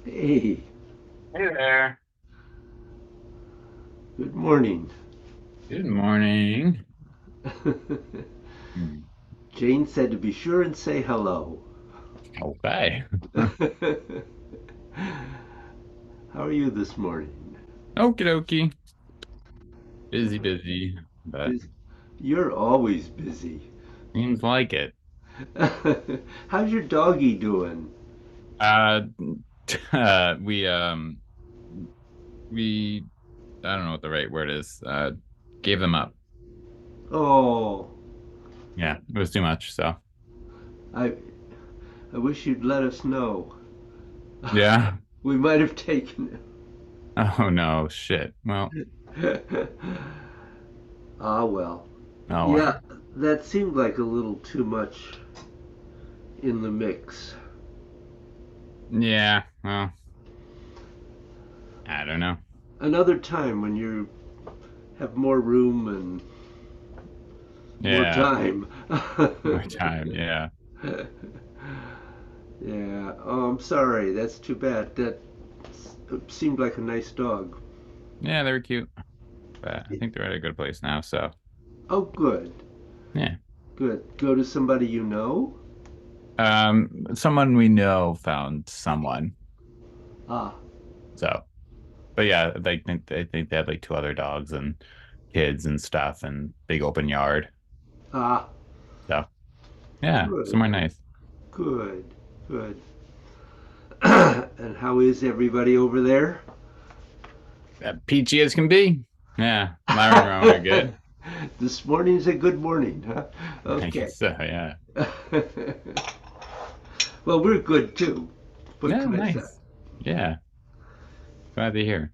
Hey, Hey there. good morning. Good morning. Hmm. Jane said to be sure and say hello. Okay. How are you this morning? Okie dokie. Busy, busy, but Bus- You're always busy. seems like it. How's your doggy doing? Uh, we I don't know what the right word is. Gave them up. Oh, Yeah, it was too much. So I I wish you'd let us know. yeah. We might have taken Oh no, shit. Well, it. Ah, well. oh well. Yeah, that seemed like a little too much in the mix. Yeah. Well, I don't know. Another time when you have more room and more Yeah, time. more time. Yeah. Yeah. Oh, I'm sorry. That's too bad. That seemed like a nice dog. Yeah, they were cute, but I think they're at a good place now. So Oh, good. yeah. Good. Go to somebody you know? Someone we know found someone. Ah, So, but yeah, they think they had like two other dogs and kids and stuff and big open yard. ah, So, yeah, good. somewhere nice. Good. Good. And how is everybody over there? Peachy as can be. Yeah, Myra and Rowan are good. This morning's a good morning, huh? I Okay. guess so. Yeah. Well, we're good too. What Yeah, can I say? nice. Yeah, glad to hear.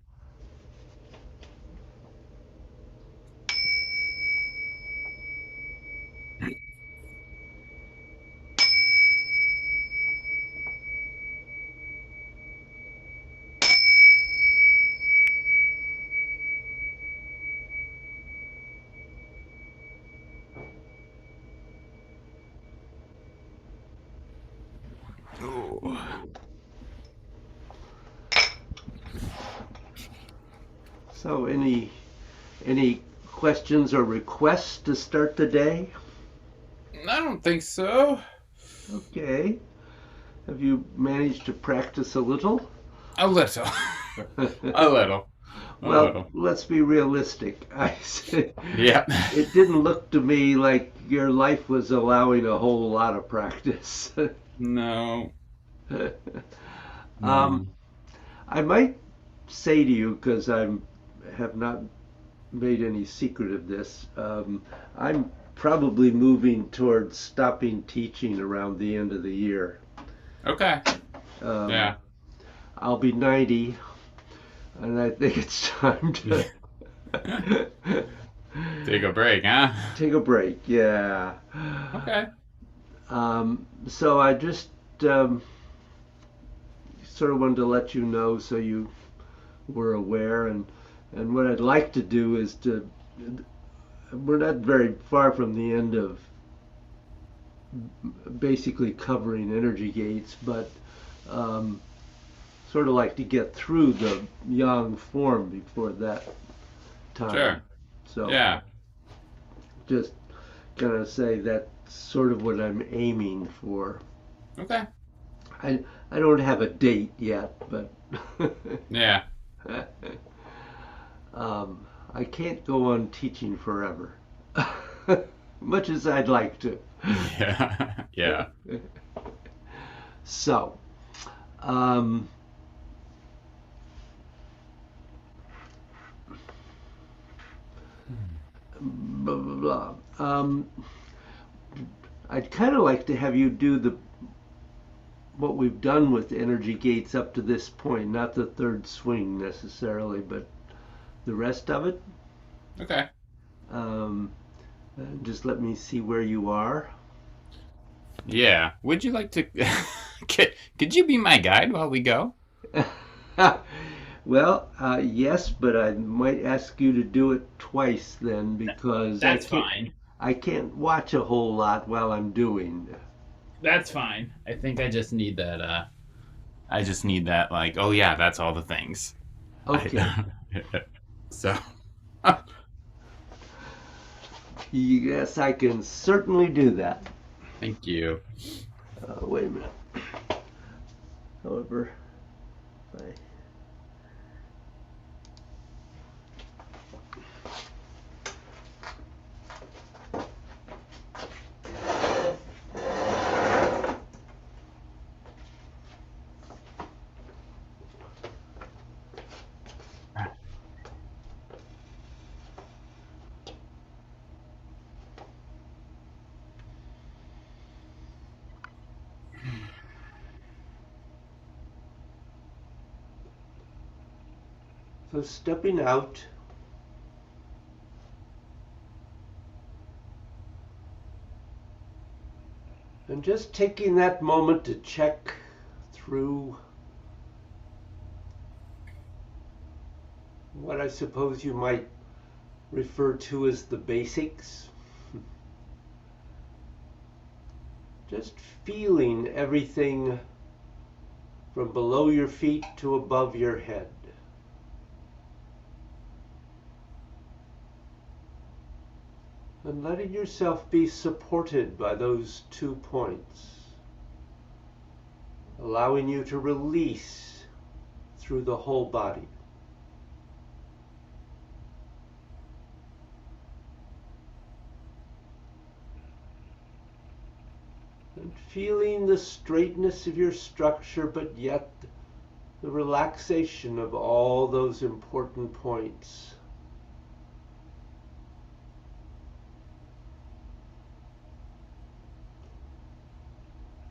Oh. So, any questions or requests to start the day? I don't think so. Okay. Have you managed to practice a little? A little, a little, a Well, little. let's be realistic. I said Yeah. it didn't look to me like your life was allowing a whole lot of practice. No, um, no. I might say to you, because I have not made any secret of this, I'm probably moving towards stopping teaching around the end of the year. Okay. Um, Yeah. I'll be 90, and I think it's time to Take a break, huh? take a break. Yeah. Okay. So I just um, sort of wanted to let you know so you were aware, and what I'd like to do is to. We're not very far from the end of basically covering energy gates, but um, sort of like to get through the yang form before that time. Sure. So Yeah. just gonna say that's sort of what I'm aiming for. Okay. I I don't have a date yet, but Yeah. I can't go on teaching forever, much as I'd like to. Yeah. Yeah. So, um, blah blah blah. I'd kind of like to have you do the what we've done with energy gates up to this point, not the third swing necessarily, but the rest of it. Okay. Um, just let me see where you are. Yeah. Would you like to could you be my guide while we go? Well, yes, but I might ask you to do it twice then because That's fine. I can't watch a whole lot while I'm doing. That's fine. I think I just need that I just need that, like, oh yeah, that's all the things. Okay. I, so, Yes, I can certainly do that. thank you. Wait a minute. However, I so stepping out and just taking that moment to check through what I suppose you might refer to as the basics. Just feeling everything from below your feet to above your head. And letting yourself be supported by those 2 points. Allowing you to release through the whole body. And feeling the straightness of your structure, but yet the relaxation of all those important points.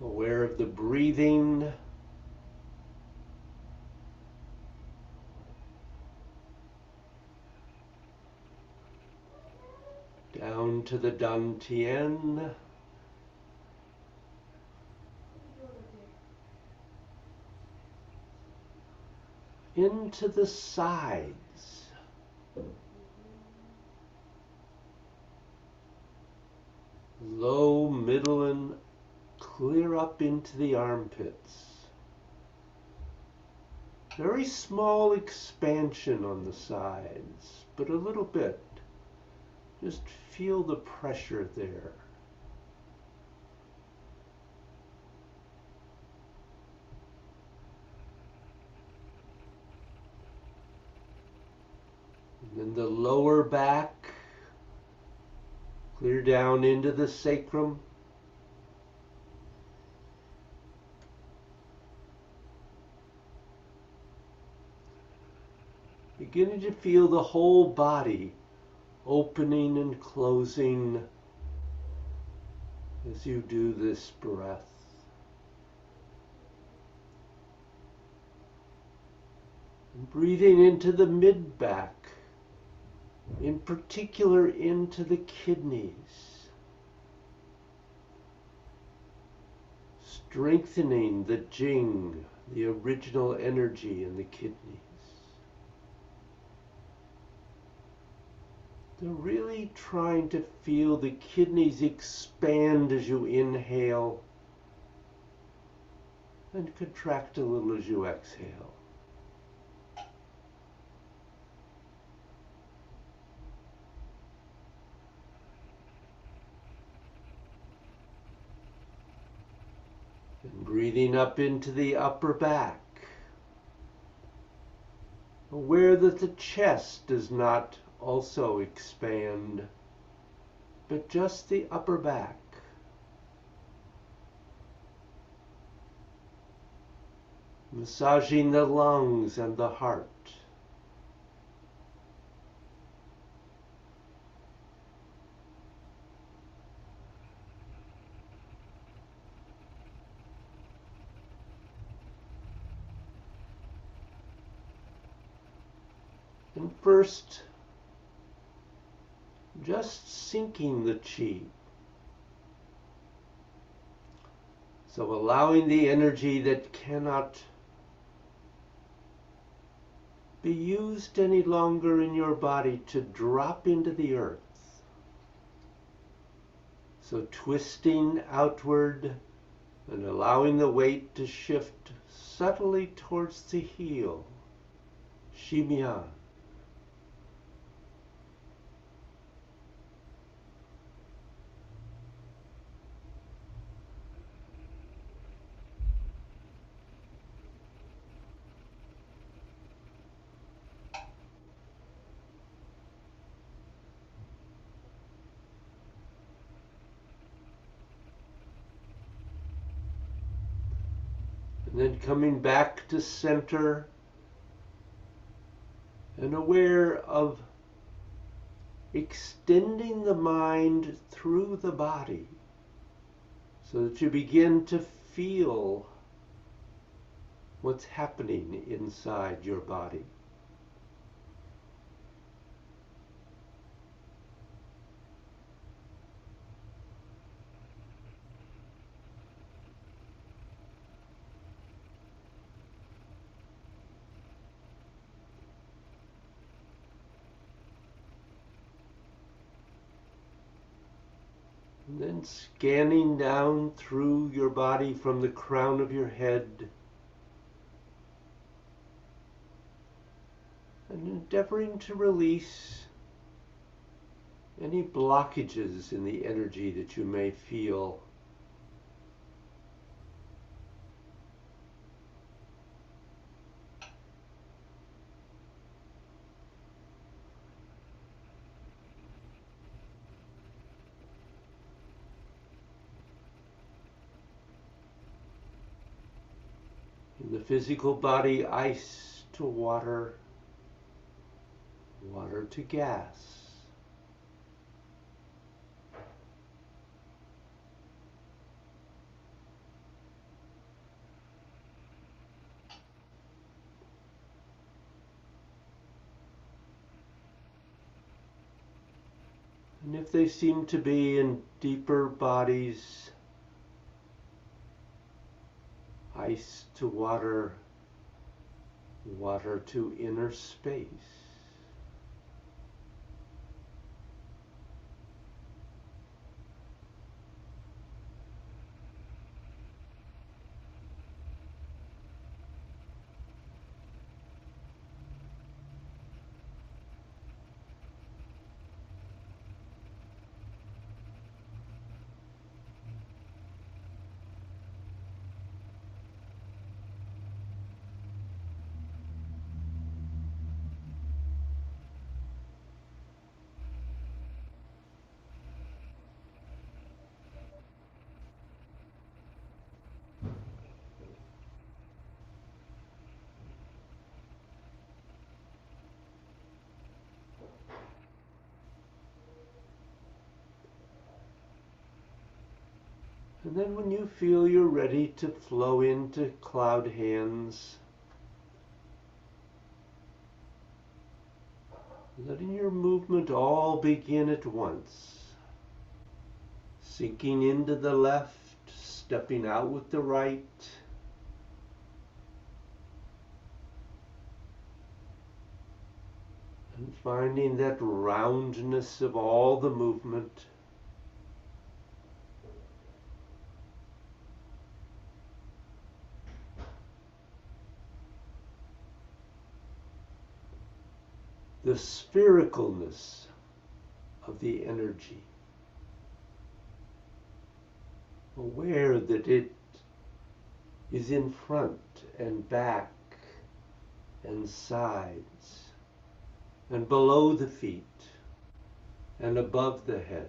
Aware of the breathing. Down to the Dantian. Into the sides. Low, middle, and clear up into the armpits. Very small expansion on the sides, but a little bit. Just feel the pressure there. And then the lower back, clear down into the sacrum. Beginning to feel the whole body opening and closing as you do this breath. And breathing into the mid-back, in particular into the kidneys. Strengthening the Jing, the original energy in the kidneys. They're really trying to feel the kidneys expand as you inhale and contract a little as you exhale. And breathing up into the upper back. Aware that the chest does not also expand, but just the upper back. Massaging the lungs and the heart. And first, just sinking the chi. So allowing the energy that cannot be used any longer in your body to drop into the earth. So twisting outward and allowing the weight to shift subtly towards the heel, Shimian. And then coming back to center and aware of extending the mind through the body so that you begin to feel what's happening inside your body. And then scanning down through your body from the crown of your head and endeavoring to release any blockages in the energy that you may feel. In the physical body, ice to water, water to gas. And if they seem to be in deeper bodies, ice to water, water to inner space. And then when you feel you're ready to flow into cloud hands, letting your movement all begin at once. Sinking into the left, stepping out with the right. And finding that roundness of all the movement. The sphericalness of the energy. Aware that it is in front and back and sides and below the feet and above the head.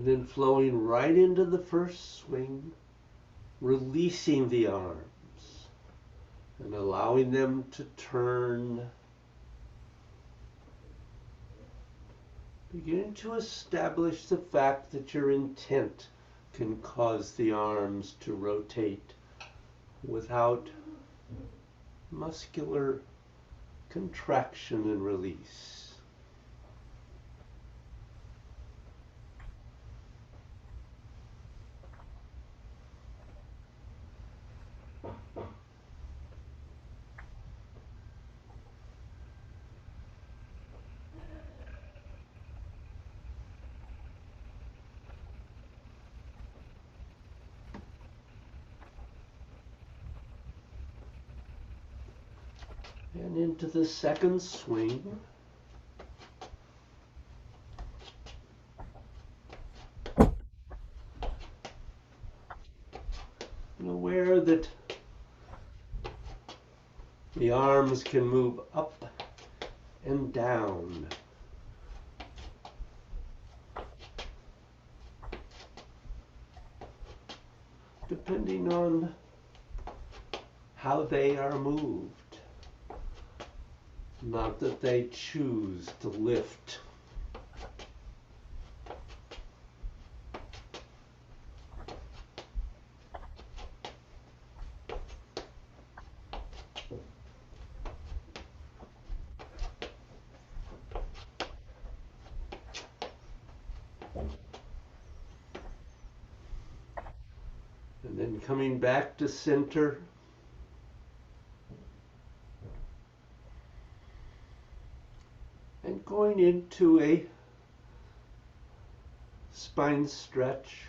And then flowing right into the first swing, releasing the arms and allowing them to turn. Beginning to establish the fact that your intent can cause the arms to rotate without muscular contraction and release. And into the second swing. And aware that the arms can move up and down. Depending on how they are moved. Not that they choose to lift. And then coming back to center. And going into a spine stretch.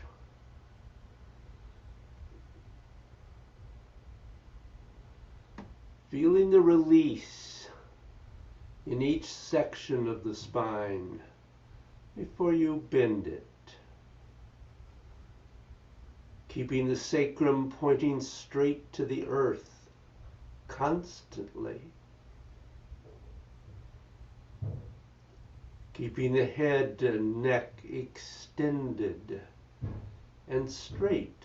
Feeling the release in each section of the spine before you bend it. Keeping the sacrum pointing straight to the earth constantly. Keeping the head and neck extended and straight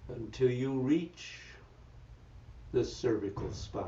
until you reach the cervical spine.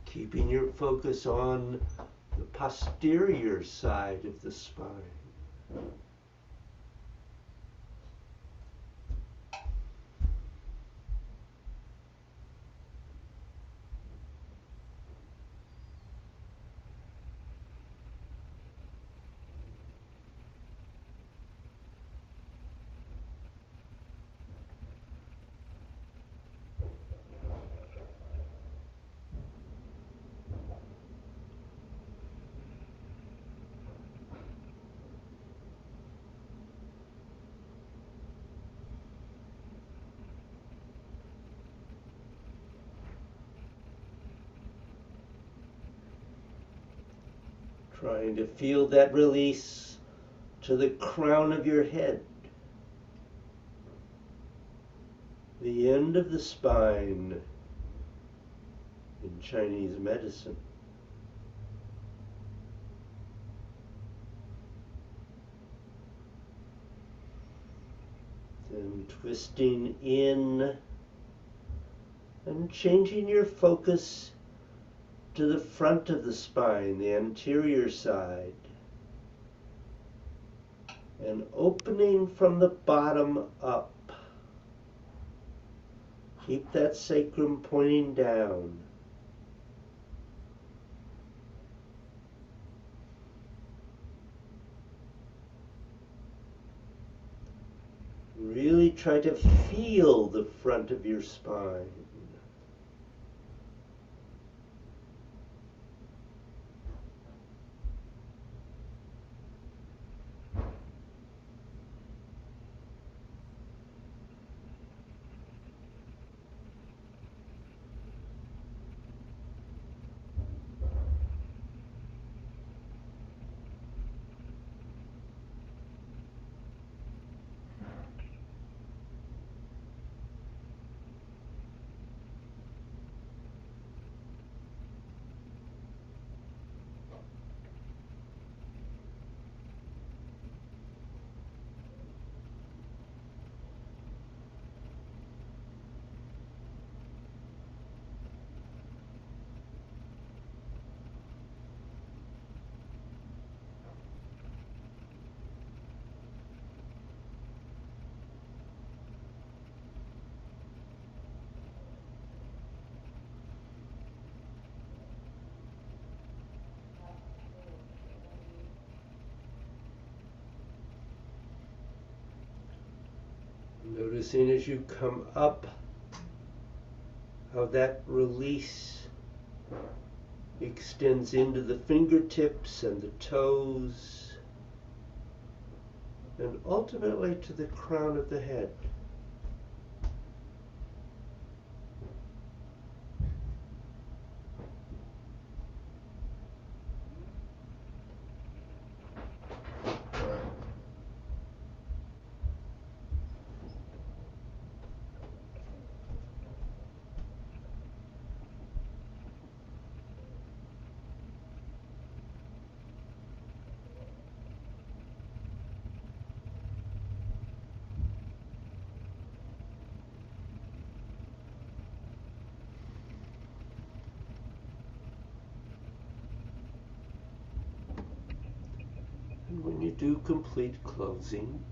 Keeping your focus on the posterior side of the spine. Trying to feel that release to the crown of your head, the end of the spine in Chinese medicine. Then twisting in and changing your focus to the front of the spine, the anterior side, and opening from the bottom up. Keep that sacrum pointing down. Really try to feel the front of your spine. Noticing as you come up how that release extends into the fingertips and the toes and ultimately to the crown of the head. And when you do complete closing,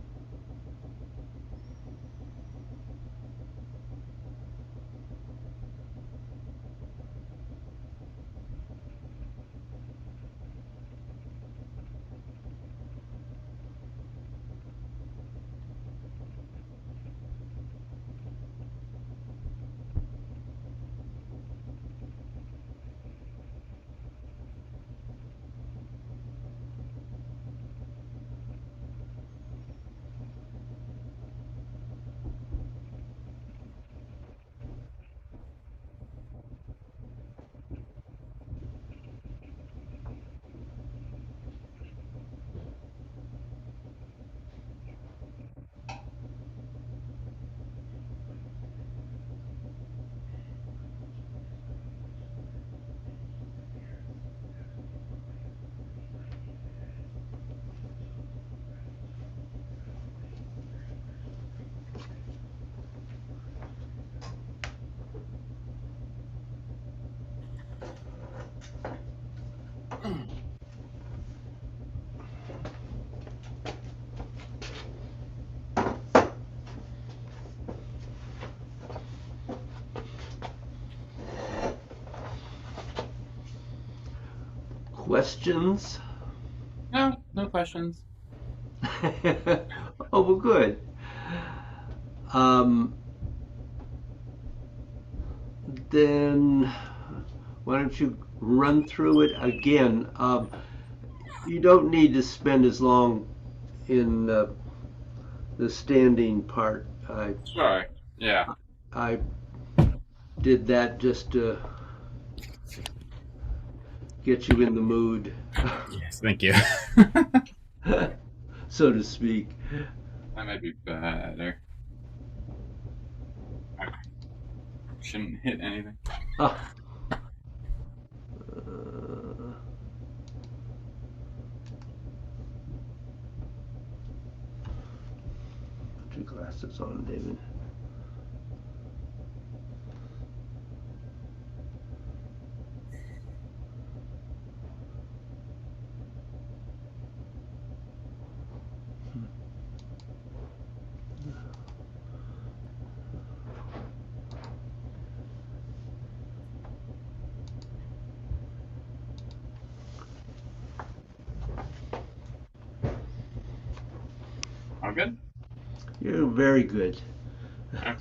questions? No, no questions. Oh, well, good. Um, then why don't you run through it again? You don't need to spend as long in the standing part. Sure. Yeah. I did that just to get you in the mood, Yes, thank you. so to speak. That might be better. Okay. Shouldn't hit anything. Ah, uh, put your glasses on, David. All good? You're very good. Okay.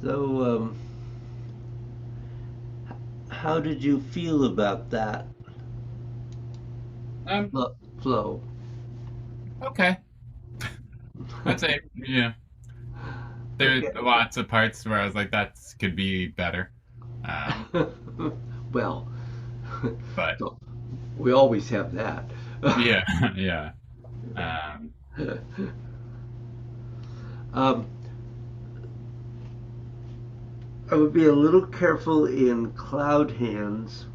So, how did you feel about that Um, flow? okay. I'd say, yeah, there Okay. are lots of parts where I was like, that could be better. Um, Well, but we always have that. yeah, yeah. Um, um, I would be a little careful in cloud hands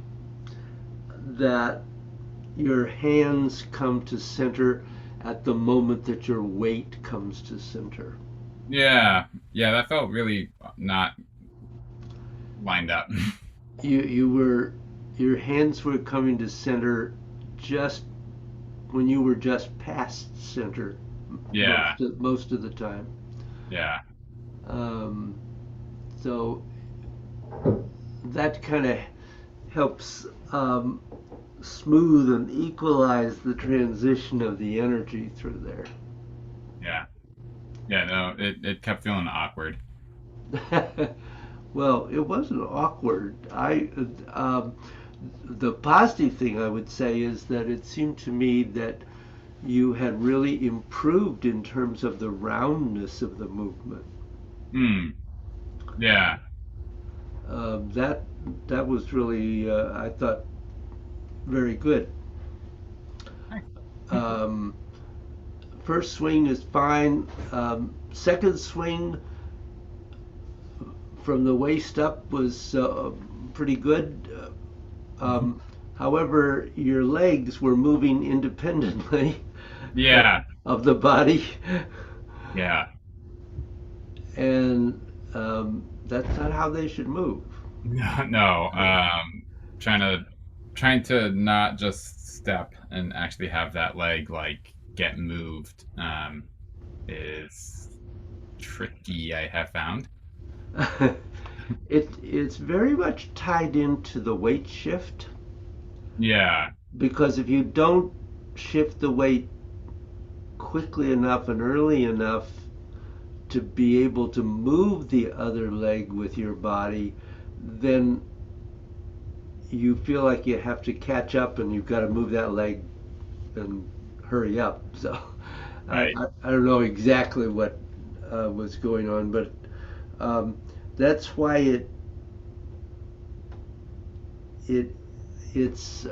that your hands come to center at the moment that your weight comes to center. yeah, yeah, that felt really not lined up. You were your hands were coming to center just when you were just past center Yeah, most of the time. yeah, Um, so that kind of helps smooth and equalize the transition of the energy through yeah, yeah. No, it kept feeling awkward. there. Well, it wasn't awkward. The positive thing I would say is that it seemed to me that you had really improved in terms of the roundness of the movement. Hmm. Yeah. That that was really, I thought, very good. Um, First swing is fine. Second swing from the waist up was pretty good. Um, However, your legs were moving independently Yeah. of the body, Yeah. and that's not how they should move. No, no. Trying to trying to not just step and actually have that leg like get moved is tricky, I have found. It's very much tied into the weight shift Yeah. because if you don't shift the weight quickly enough and early enough to be able to move the other leg with your body, then you feel like you have to catch up and you've got to move that leg and hurry up. So Right. I don't know exactly what was going on, but um, that's why it it's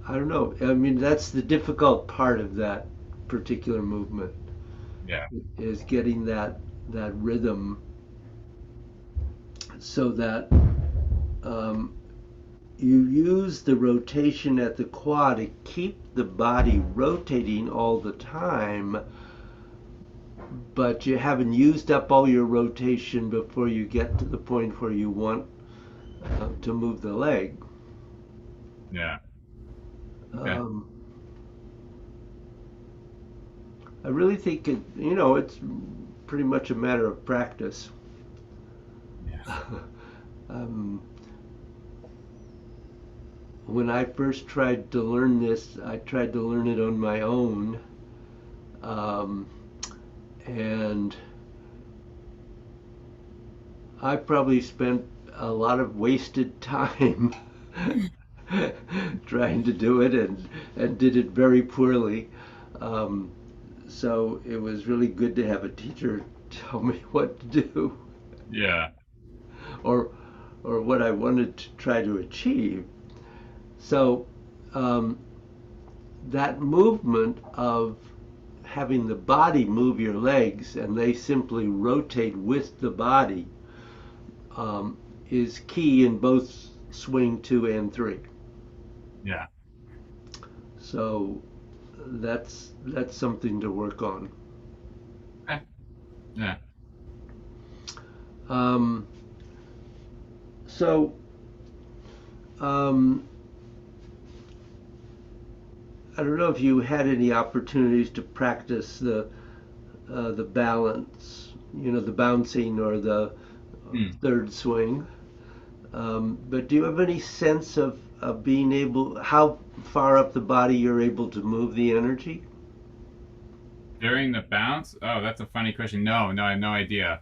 I don't know. I mean, that's the difficult part of that particular movement Yeah. is getting that rhythm so that um, you use the rotation at the quad to keep the body rotating all the time, but you haven't used up all your rotation before you get to the point where you want to move the leg. Yeah. Okay. Um, I really think it's pretty much a matter of practice. Yeah. um, when I first tried to learn this, I tried to learn it on my own, um, and I probably spent a lot of wasted time trying to do it and did it very poorly. Um, so it was really good to have a teacher tell me what to do Yeah. or or what I wanted to try to achieve. So um, that movement of having the body move your legs and they simply rotate with the body um, is key in both swing 2 and 3. Yeah. So that's something to work on. Okay. Yeah. Um, so um, I don't know if you had any opportunities to practice the balance, the bouncing or the Hmm. third swing. But do you have any sense of being able, how far up the body you're able to move the energy? During the bounce? Oh, that's a funny question. No, no, I have no idea.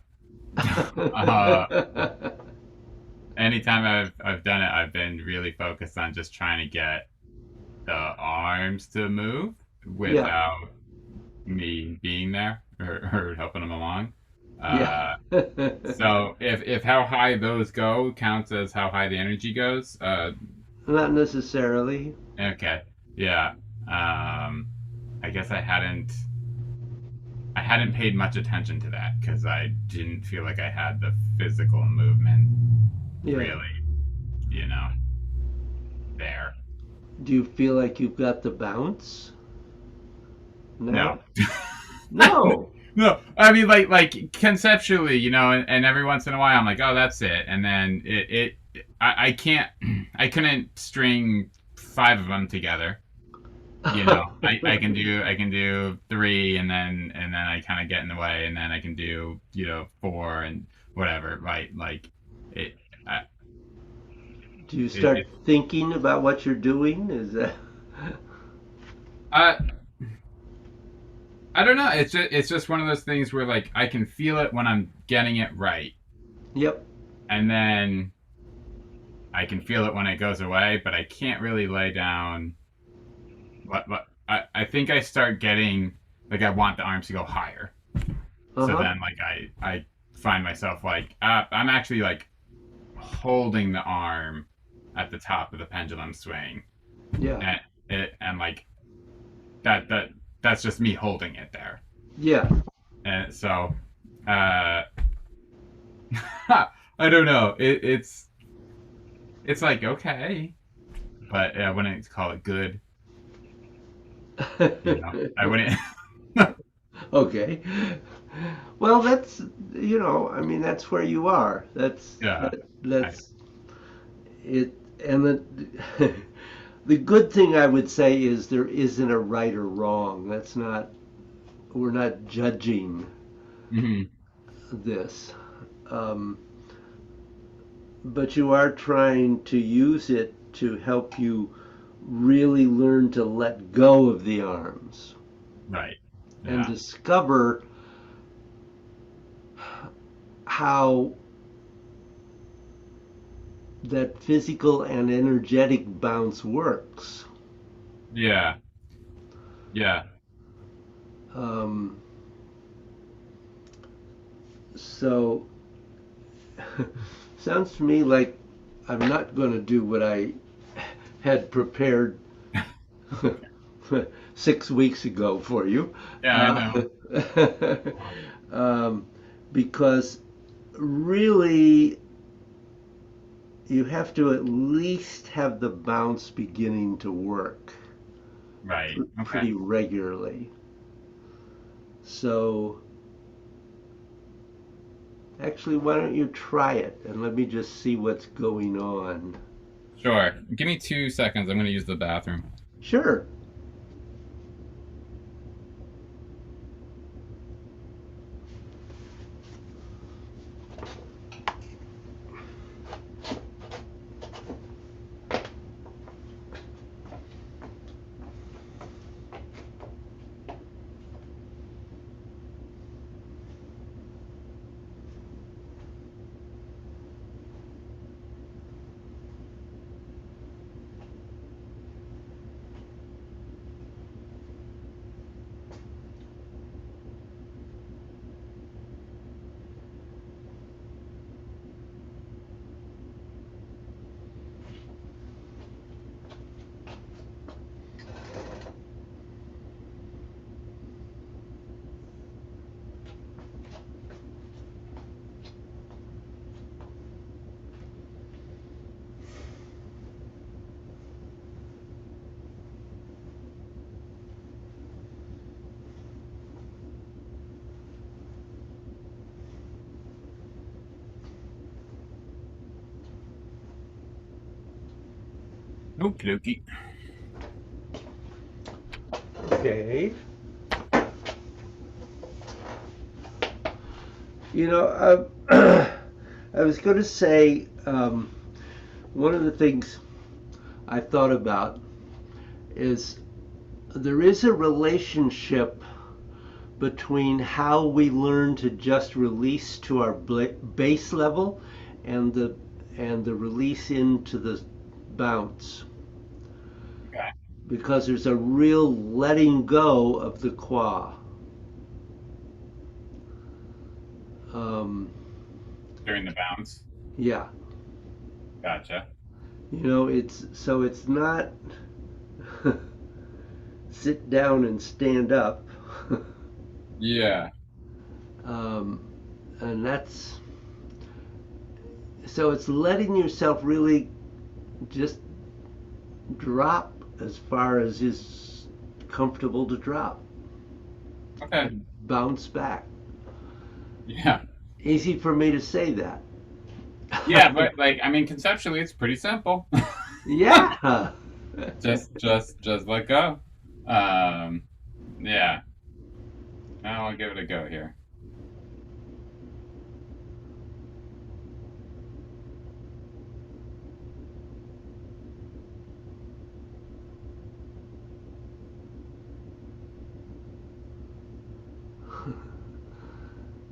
uh, Anytime I've done it, I've been really focused on just trying to get the arms to move Yeah, without me being there or helping them along. yeah. Uh, so if how high those go counts as how high the energy goes, Not necessarily. okay, yeah. Um, I guess I hadn't paid much attention to that because I didn't feel like I had the physical movement Yeah. really, you know, there. Do you feel like you've got the bounce No. now? No. No, I mean like conceptually, and every once in a while I'm like, oh, that's it, and then I can't, I couldn't string five of them together. I can do three, and then I kind of get in the way, and then I can do four and whatever, right? Like it, I, Do you it start thinking about what you're doing? Is that? I I don't know. It's just one of those things where like I can feel it when I'm getting it right, Yep. and then I can feel it when it goes away, but I can't really lay down. What I think I start getting like I want the arms to go higher. So Uh-huh. then like I find myself like I'm actually like holding the arm at the top of the pendulum swing, Yeah. and like that's just me holding it there. Yeah. And so uh I don't know. It's like okay, but I wouldn't call it good. I wouldn't. Okay. Well, I mean, that's where you are. Yeah. I, That's it. And the good thing I would say is there isn't a right or wrong. We're not judging mhm. this. Um, but you are trying to use it to help you really learn to let go of the arms Right. and Yeah. discover how that physical and energetic bounce works. Yeah. Yeah. Um, so, sounds to me like I'm not going to do what I had prepared 6 weeks ago for you. Yeah. I Uh, know. um, because really, you have to at least have the bounce beginning to work Right. Okay. pretty regularly. So, actually, why don't you try it and let me just see what's going on? Sure. Give me 2 seconds. I'm gonna use the bathroom. Sure. Okie dokie. Okay. You know, I was going to say one of the things I thought about is there is a relationship between how we learn to just release to our base level and the release into the bounce, Okay. because there's a real letting go of the qua. Um, During the bounce. yeah, Gotcha. it's not sit down and stand up. Yeah. um, and that's so it's letting yourself really just drop as far as is comfortable to drop Okay. and bounce back. Yeah. Easy for me to say that. Yeah, but like I mean conceptually it's pretty simple. Yeah. Just let go. Um yeah. Now I'll give it a go here.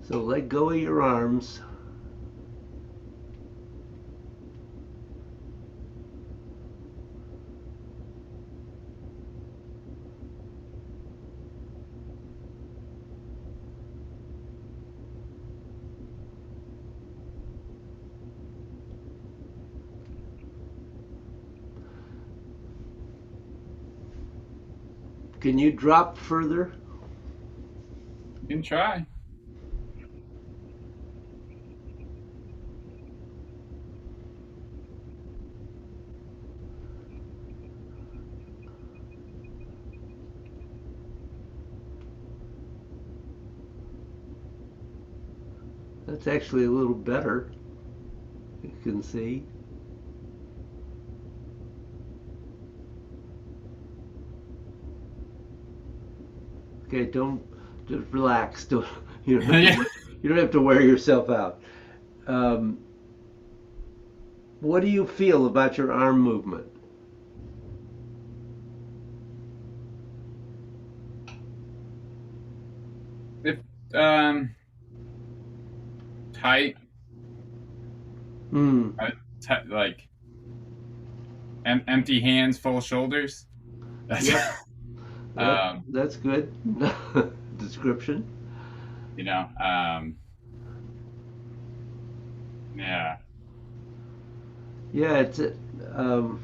So let go of your arms. Can you drop further? You can try. That's actually a little better. You can see. Okay, don't just relax. Don't you don't have Yeah. to, you don't have to wear yourself out. Um, what do you feel about your arm movement? If um tight, Hmm. like empty hands, full shoulders. That's Yep. Yep. um That's good description. you know, yeah. Yeah, it's um,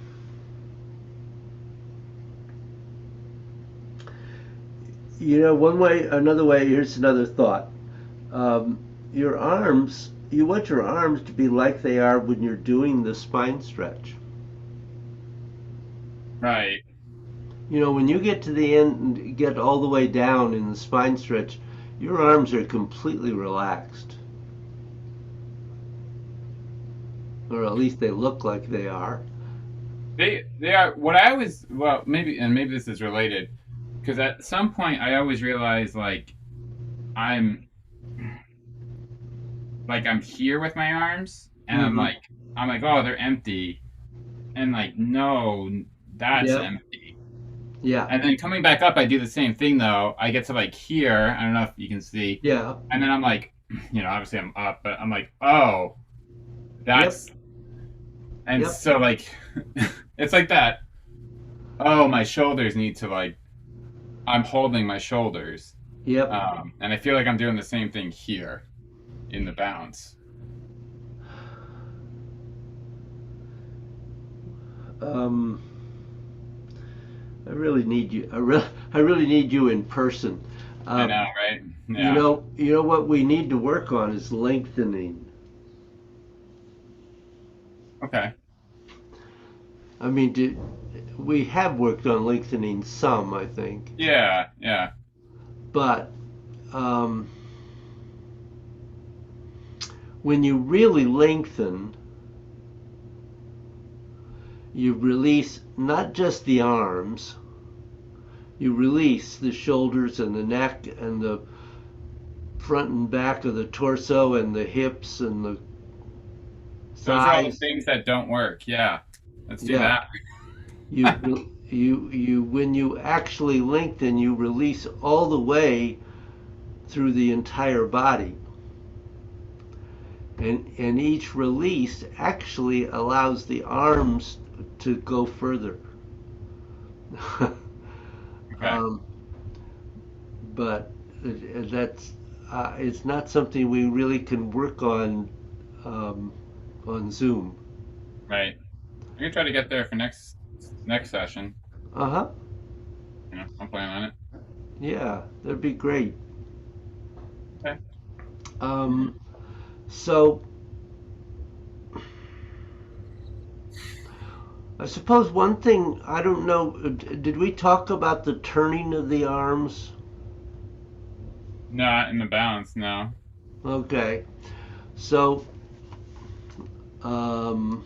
one way, another way. Here's another thought. Um, your arms, you want your arms to be like they are when you're doing the spine stretch. Right. When you get to the end and get all the way down in the spine stretch, your arms are completely relaxed, or at least they look like they are. They are what I was well maybe and maybe this is related because at some point I always realized I'm I'm here with my arms and Hmm. I'm like oh they're empty and like no that's Yep. empty Yeah. and then coming back up I do the same thing though I get to like here I don't know if you can see Yeah. and then I'm like obviously I'm up but I'm like oh Yep. that's and Yep. so like it's like that oh my shoulders need to I'm holding my shoulders. Yep. And I feel like I'm doing the same thing here in the bounce. Um, I really need you in person. I Uh, know, right? Yeah. what we need to work on is lengthening. Okay. I mean, we have worked on lengthening some, I think, Yeah. Yeah. but um, when you really lengthen, you release not just the arms, you release the shoulders and the neck and the front and back of the torso and the hips and the Those are all the thighs. things that don't work. Yeah. Let's do Yeah, that. you when you actually lengthen, you release all the way through the entire body. And each release actually allows the arms to go further. Okay. um, but that's it's not something we really can work um, on Zoom. Right. I can try to get there for next session. Uh huh. I'll plan on it. Yeah, that'd be great. Okay. Um, so I suppose one thing I don't know. Did we talk about the turning of the arms? Not in the balance, no. Okay. So um,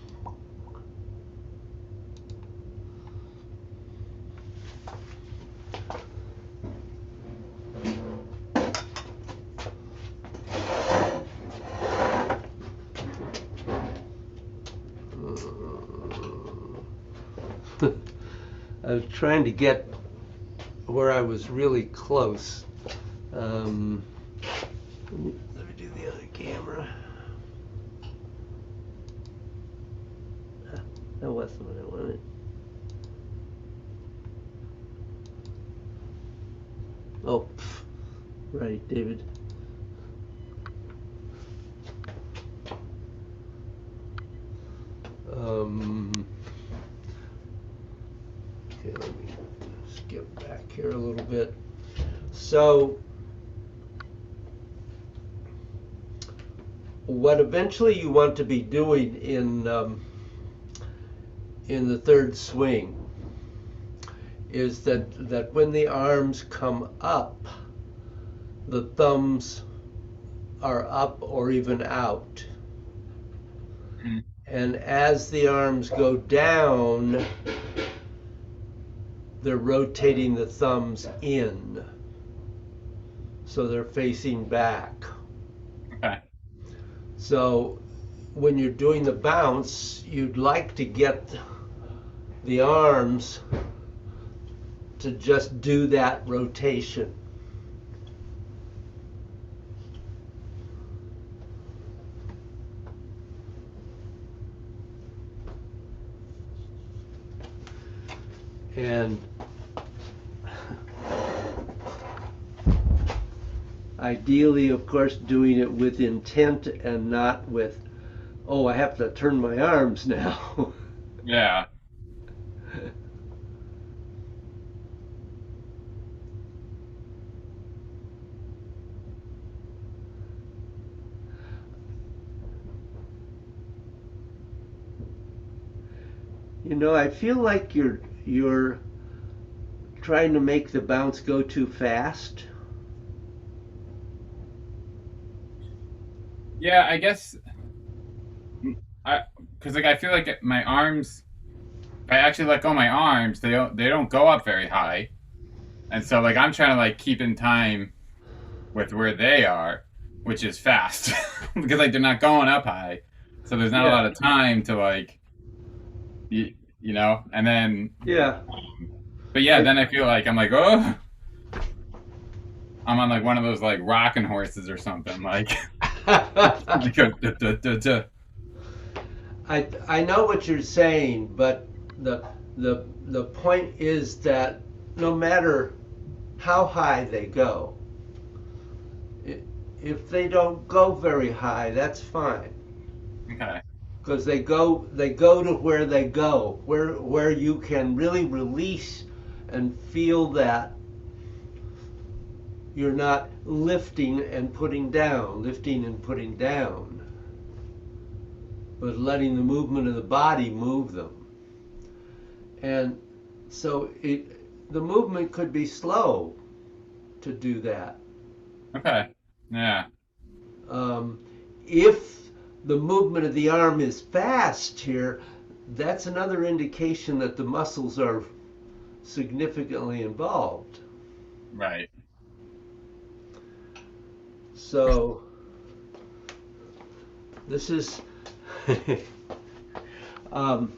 I was trying to get where I was really close. Um, let me do the other camera. That wasn't what I wanted. Oh, right, David. Okay, let me skip back here a little bit. So, what eventually you want to be doing in the third swing is that when the arms come up, the thumbs are up or even out. Mhm. And as the arms go down, they're rotating the thumbs in. So they're facing back. Okay. So when you're doing the bounce, you'd like to get the arms to just do that rotation. And ideally, of course, doing it with intent and not with, oh, I have to turn my arms now. Yeah. You know, I feel like you're trying to make the bounce go too fast. Yeah, I guess I because like I feel like my arms if I actually let go of my arms, they don't go up very high. And so like I'm trying to like keep in time with where they are, which is fast. Because like they're not going up high. So there's not a Yeah, lot of time to like and then yeah. but yeah, I then I feel like I'm like, oh, I'm on like one of those like rocking horses or something, like because I know what you're saying, but the the point is that no matter how high they go, if they don't go very high, that's fine okay. because they go to where they go, where you can really release and feel that you're not lifting and putting down, lifting and putting down, but letting the movement of the body move them. And so the movement could be slow to do that. Okay. Yeah. Um, if the movement of the arm is fast here, that's another indication that the muscles are significantly involved. Right. So this is um,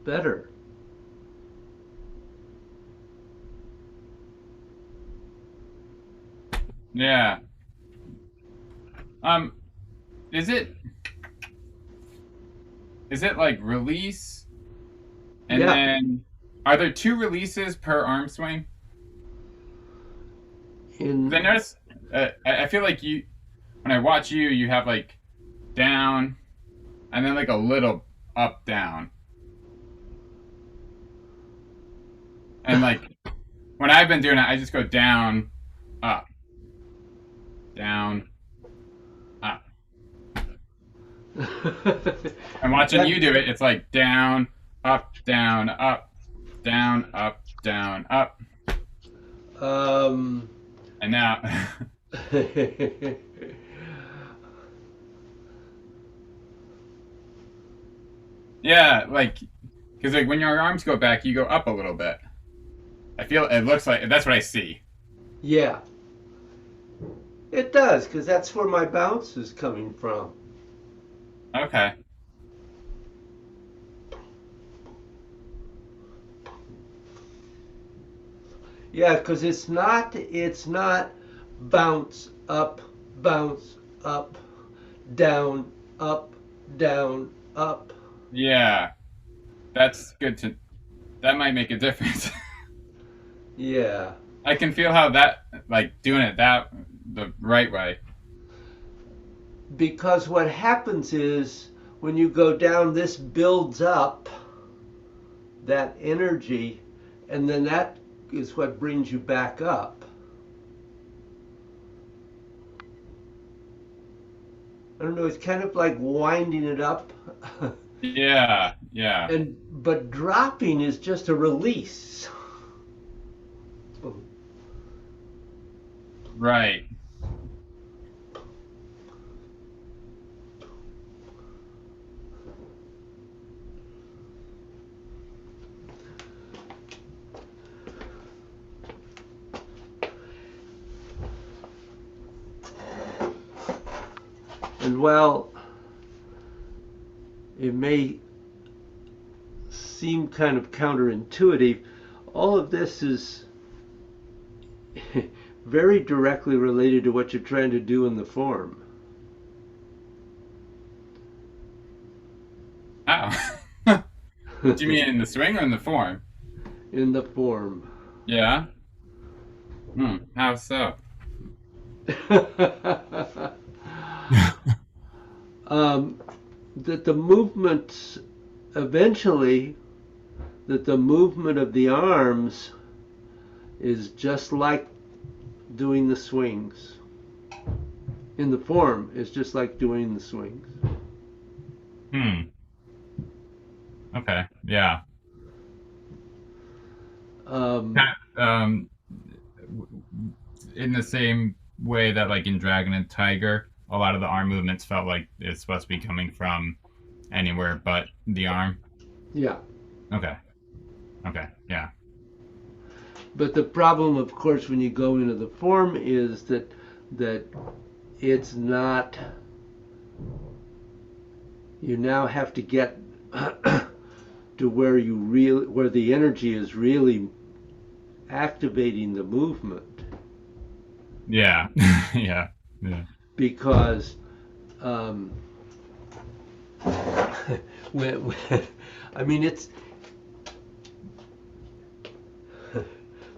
better. Yeah. Um, is it like release and Yeah. then are there two releases per arm swing? 'Cause I In notice, I feel like you when I watch you, you have like down and then like a little up down, and like when I've been doing it, I just go down, up, down, up. And watching that you do it, it's like down, up, down, up, down, up, down, up, um and now, yeah, like because like when your arms go back, you go up a little bit. I feel it looks like that's what I see. yeah, it does because that's where my bounce is coming from. Okay. Yeah, because it's not bounce bounce up, down, up, down, up. Yeah, that's good to. That might make a difference. Yeah, I can feel how that, like doing it that the right way. because what happens is when you go down, this builds up that energy, and then that is what brings you back up. I don't know, it's kind of like winding it up. Yeah, yeah, And but dropping is just a release. right. And while it may seem kind of counterintuitive, all of this is very directly related to what you're trying to do in the form. Oh. Do you mean in the swing or in the form? In the form. Yeah. Hmm. How so? um, that the movement eventually that the movement of the arms is just like doing the swings. In the form is just like doing the swings. Hmm. Okay. Yeah. Um, Kind of, in the same way that like in Dragon and Tiger, a lot of the arm movements felt like it's supposed to be coming from anywhere but the arm. yeah. Okay. Okay. Yeah. But the problem, of course, when you go into the form is that it's not. You now have to get to where the energy is really activating the movement Yeah. Yeah. Yeah. because um, when I mean it's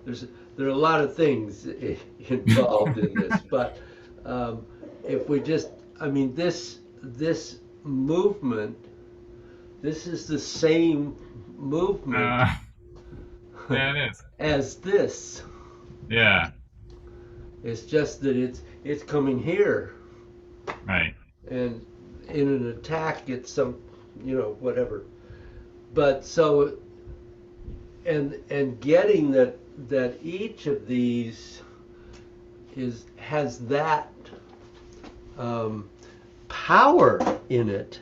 there's there are a lot of things involved in this, but um, if we just I mean this movement, this is the same movement Uh, yeah, it is. as this. Yeah. It's just that it's coming here, Right. and in an attack, it's some, whatever. But so and getting that each of these has that um, power in it,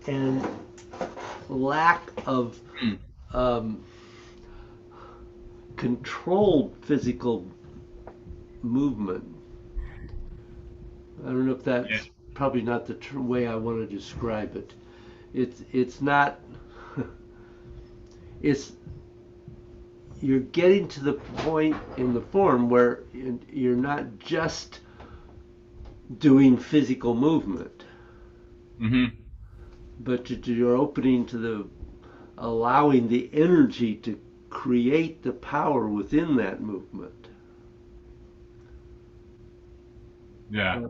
and lack of Hmm. um, controlled physical movement. I don't know if Yeah. that's probably not the way I want to describe it. It's not. it's you're getting to the point in the form where you're not just doing physical movement, Mm-hmm. but you're opening to the allowing the energy to create the power within that movement. Yeah. Uh,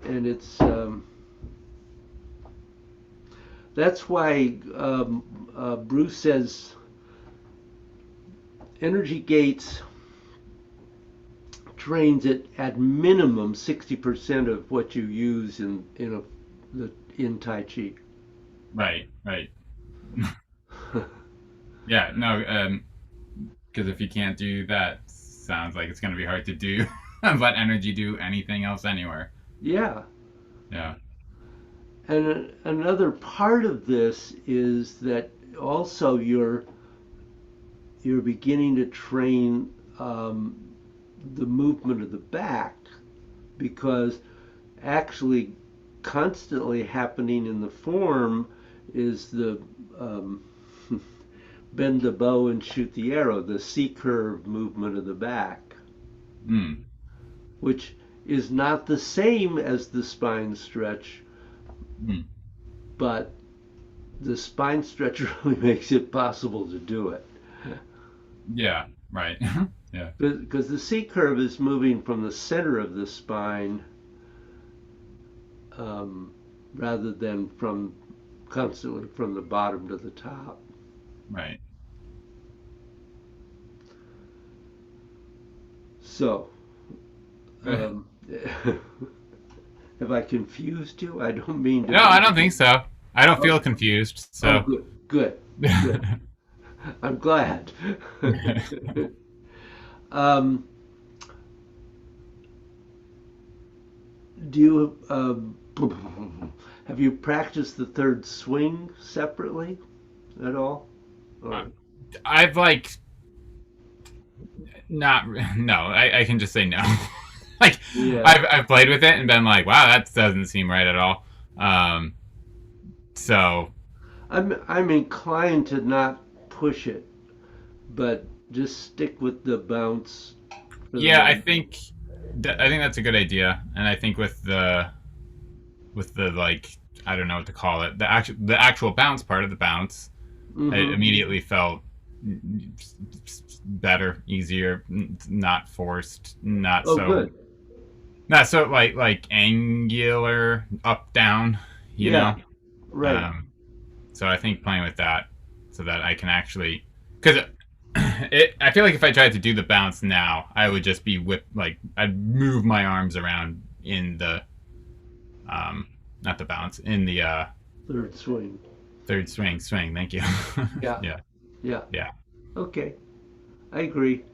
and it's that's why Bruce says energy gates trains it at minimum 60% of what you use in Tai Chi. Right. Right. Yeah. No. Because if you can't do that, sounds like it's going to be hard to do. Let energy do anything else anywhere. Yeah. Yeah. And another part of this is that also you're beginning to train the movement of the back, because actually constantly happening in the form is the um, bend the bow and shoot the arrow, the C curve movement of the back, Mm. which is not the same as the spine stretch, Mm. but the spine stretch really makes it possible to do it. Yeah. Right. Yeah. Because the C curve is moving from the center of the spine um, rather than from constantly from the bottom to the top. Right. So, um, have I confused you? I don't mean to No, I be. don't think so. I don't Oh, feel confused. oh, So. good, good, good. I'm glad. um, do you have you practiced the third swing separately at all? Or I've like not. No, I can just say no. Like yeah, I've played with it and been like, wow, that doesn't seem right at all. Um. So I'm inclined to not push it, but just stick with the bounce for the yeah, I moment. think I think that's a good idea, and I think with the like I don't know what to call it, the actual bounce part of the bounce, I Mm-hmm. immediately felt better, easier, not forced, Oh, good. not so like angular up down, you Yeah, know. right. Um, so I think playing with that so that I can actually because I feel like if I tried to do the bounce now, I would just be like I'd move my arms around in the um not the bounce in the Third swing. third swing. Thank you. Yeah, Yeah, yeah. yeah. Okay, I agree.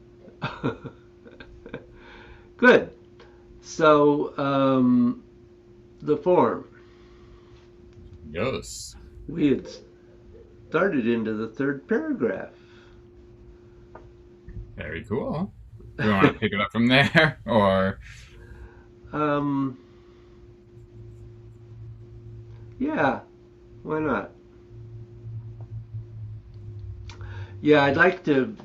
Good. So, the form. Yes. We had started into the third paragraph. Very cool. Do we want to pick it up from there or um, yeah, why not? Yeah, I'd like to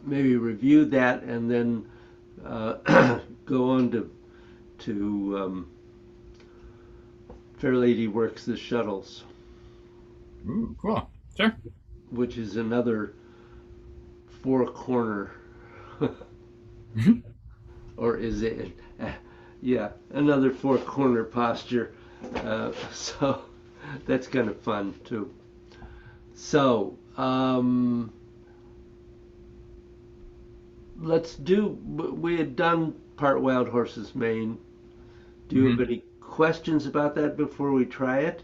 maybe review that and then go on to Fair Lady Works the Shuttles, ooh, cool. Sure. which is another four corner, or is it? Yeah, another four corner posture. So that's kind of fun too. So let's do. We had done part Wild Horses Mane. Do you have Hmm. any questions about that before we try it?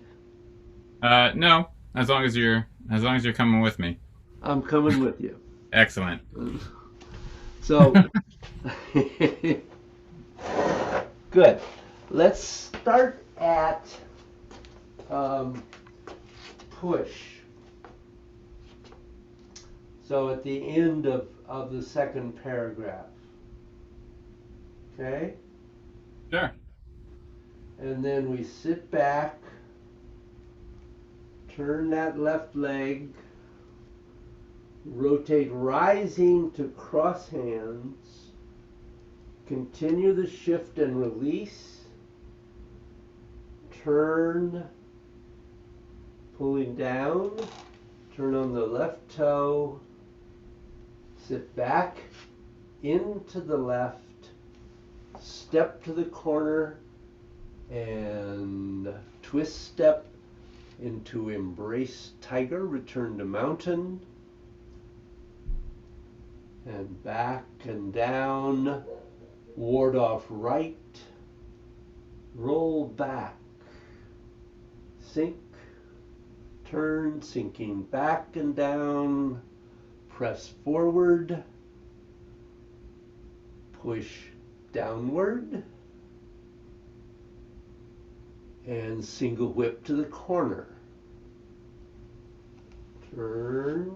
No, as long as you're coming with me. I'm coming with you. Excellent. So, good. Let's start at um, push. So at the end of the second paragraph. Okay? Sure. And then we sit back, turn that left leg, Rotate rising to cross hands. Continue the shift and release. Turn, pulling down. Turn on the left toe. Sit back into the left. Step to the corner and twist step into embrace tiger. Return to mountain. And back and down. Ward off right. Roll back. Sink. Turn, sinking back and down. Press forward. Push downward. And single whip to the corner. Turn.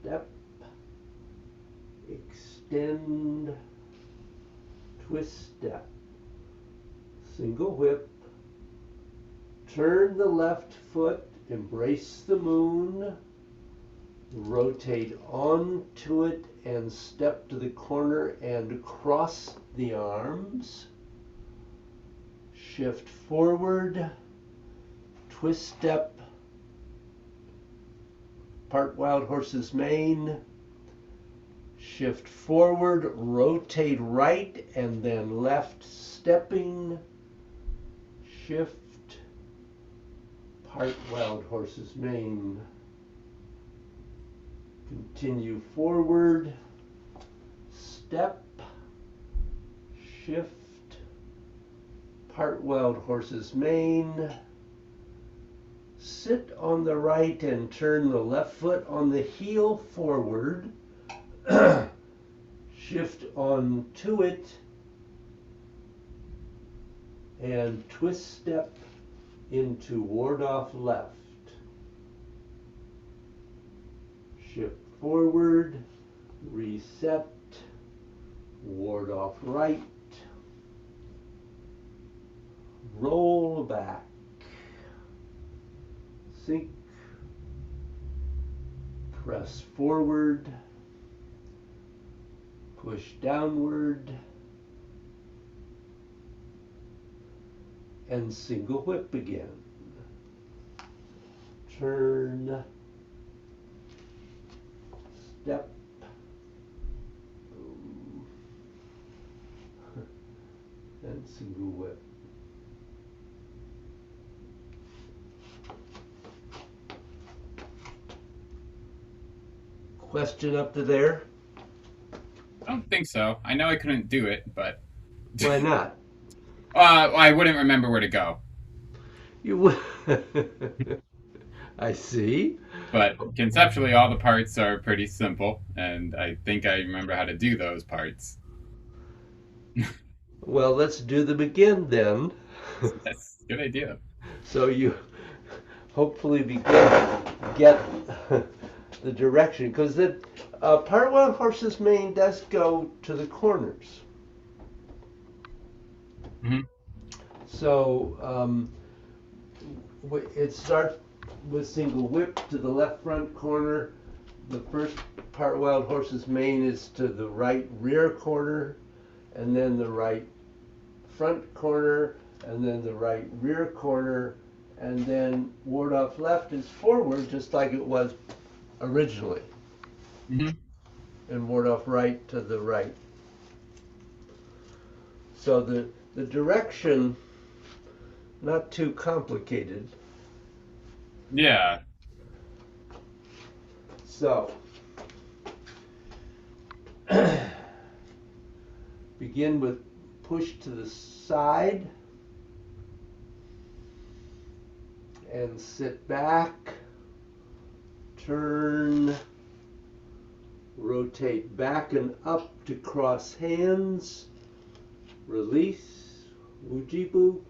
Step. Extend. Twist step. Single whip. Turn the left foot. Embrace the moon. Rotate onto it and step to the corner and cross the arms. Shift forward. Twist step. Part wild horse's mane. Shift forward, rotate right and then left stepping. Shift. Part wild horse's mane. Continue forward, step, shift, part wild horse's mane, sit on the right and turn the left foot on the heel forward, shift onto it, and twist step into ward off left. Shift forward, reset, ward off right, roll back, sink, press forward, push downward, and single whip again. Turn, step, and single whip. Question up to there? I don't think so. I know I couldn't do it, but Why not? I wouldn't remember where to go. You I see. But conceptually, all the parts are pretty simple, and I think I remember how to do those parts. Well, let's do them again then. That's a good idea. So you hopefully get the direction, because the part wild horse's mane does go to the corners. Mm-hmm. So it starts with single whip to the left front corner. The first part wild horse's mane is to the right rear corner, and then the right front corner, and then the right rear corner, and then ward off left is forward just like it was originally, Mm-hmm. and ward off right to the right. So the direction, not too complicated. Yeah. So begin with push to the side and sit back, turn, rotate back and up to cross hands, release, wujibu,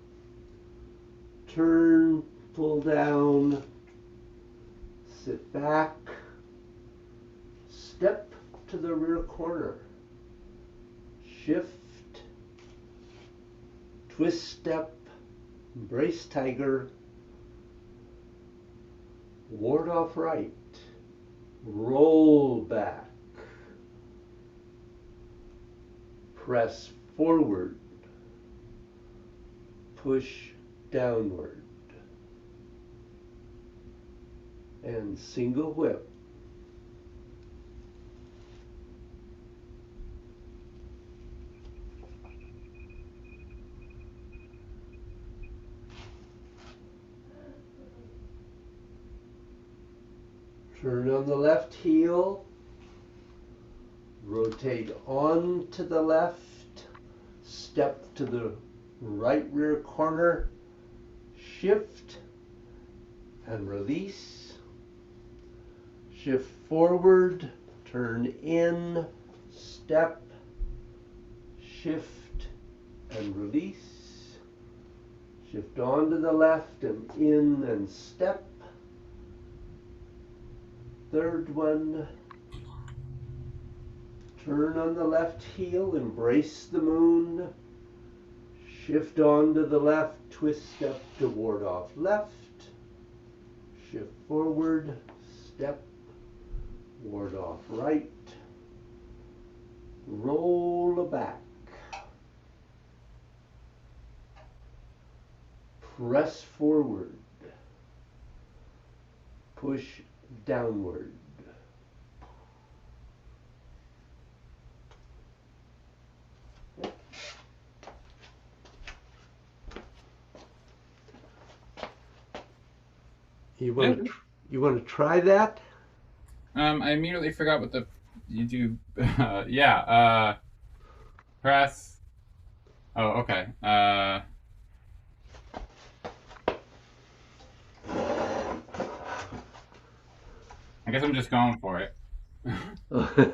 turn, pull down, sit back, step to the rear corner, shift, twist step, embrace tiger, ward off right, roll back, press forward, push downward, and single whip. Turn on the left heel, rotate on to the left, step to the right rear corner, shift and release, shift forward, turn in, step, shift and release, shift on to the left and in and step. Third one, turn on the left heel, embrace the moon, shift on to the left, twist step to ward off left, shift forward, step, ward off right, roll back, press forward, push downward. You want to try that? I immediately forgot what the you do. Yeah. Press. Oh, okay. I guess I'm just going for it. Uh,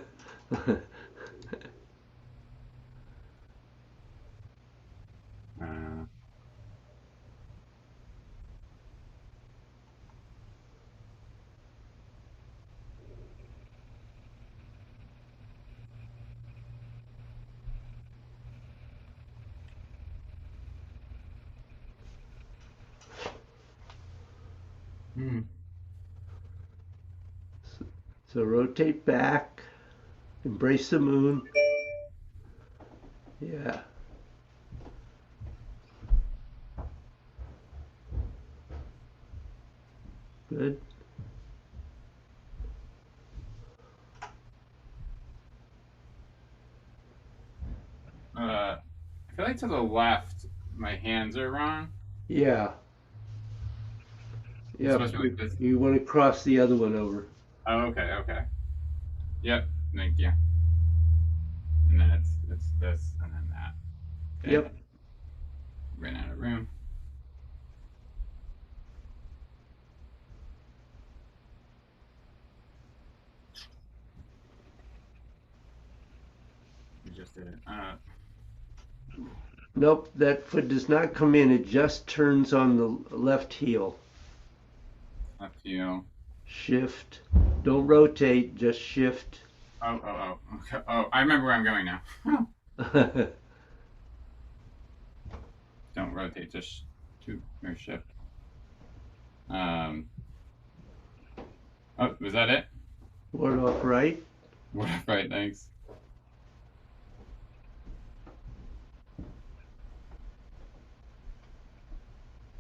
hmm. So rotate back, embrace the moon. Yeah. Good. I feel like to the left, my hands are wrong. Yeah. It's Yeah. supposed to be like this. You want to cross the other one over. Oh, okay, okay. Yep. Thank you. And then it's this and then that. Okay. Yep. Ran out of room. We just did it. Nope, that foot does not come in. It just turns on the left heel. Left heel. Shift. Don't rotate, just shift. Oh. Okay. Oh, I remember where I'm going now. Don't rotate, just or shift. Oh, was that it? Ward off right. Right, thanks.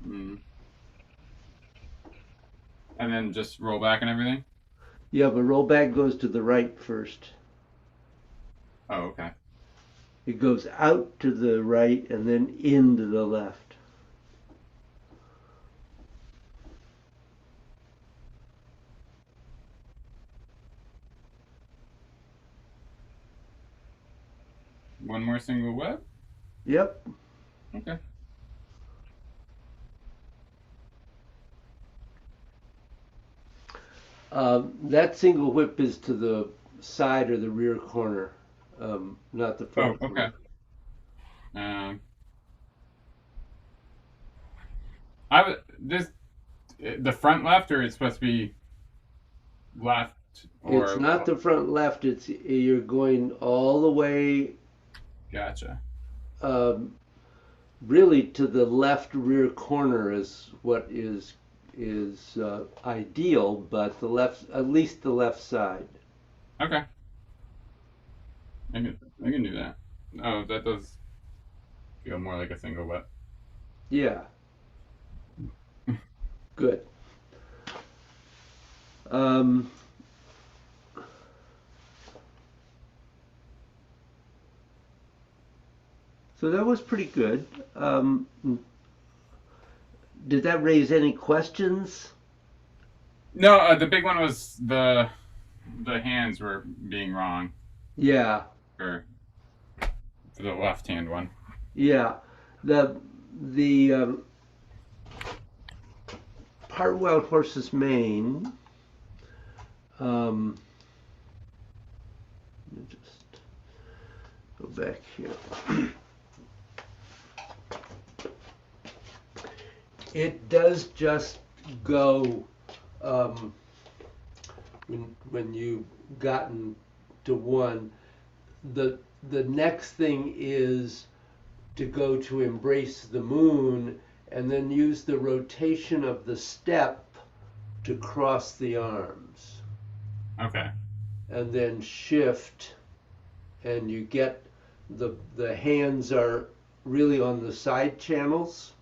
Mm. And then just roll back and everything? Yeah, but roll back goes to the right first. Oh, okay. It goes out to the right and then into the left. One more single whip? Yep. Okay. That single whip is to the side or the rear corner, not the Oh, front okay. corner. I was this the front left, or it's supposed to be left It's or not the front left. It's you're going all the way, gotcha. um, really to the left rear corner is what is is ideal, but the left, at least the left side. Okay, I can do that. Oh, that does feel more like a single butt. Yeah, good. Um, so that was pretty good. Did that raise any questions? No, the big one was the hands were being wrong Yeah, for the left hand one. yeah. The part wild horse's mane. Um, let me just go back here. It does just go um, when you've gotten to one. The the next thing is to go to embrace the moon and then use the rotation of the step to cross the arms Okay, and then shift, and you get the hands are really on the side channels,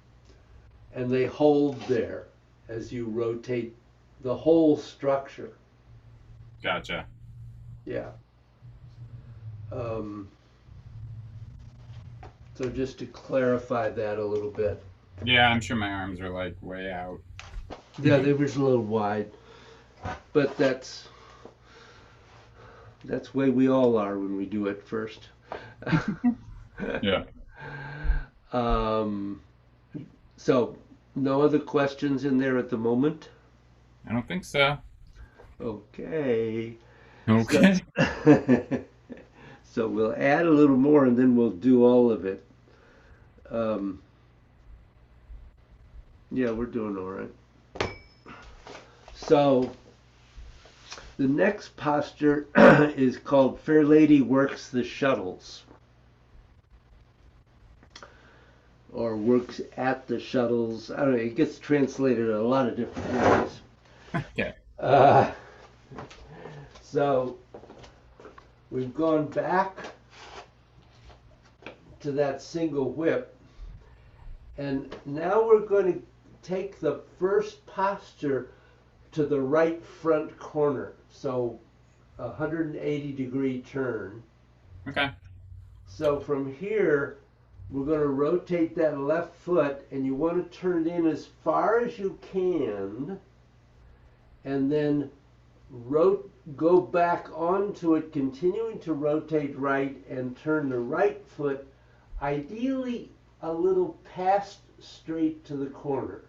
and they hold there as you rotate the whole structure. gotcha. Yeah. Um, so just to clarify that a little bit. Yeah, I'm sure my arms are like way out. Yeah, they were just a little wide, but that's the way we all are when we do it first. Yeah, um, so no other questions in there at the moment? I don't think so. Okay. So, Okay. so we'll add a little more and then we'll do all of it. Um, yeah, we're doing all right. So the next posture is called Fair Lady Works the Shuttles, or works at the shuttles. I don't know, it gets translated a lot of different ways. Yeah. Uh, so we've gone back to that single whip, and now we're going to take the first posture to the right front corner. So 180-degree turn. Okay. So from here, we're going to rotate that left foot, and you want to turn it in as far as you can, and then go back onto it, continuing to rotate right, and turn the right foot, ideally a little past straight to the corner.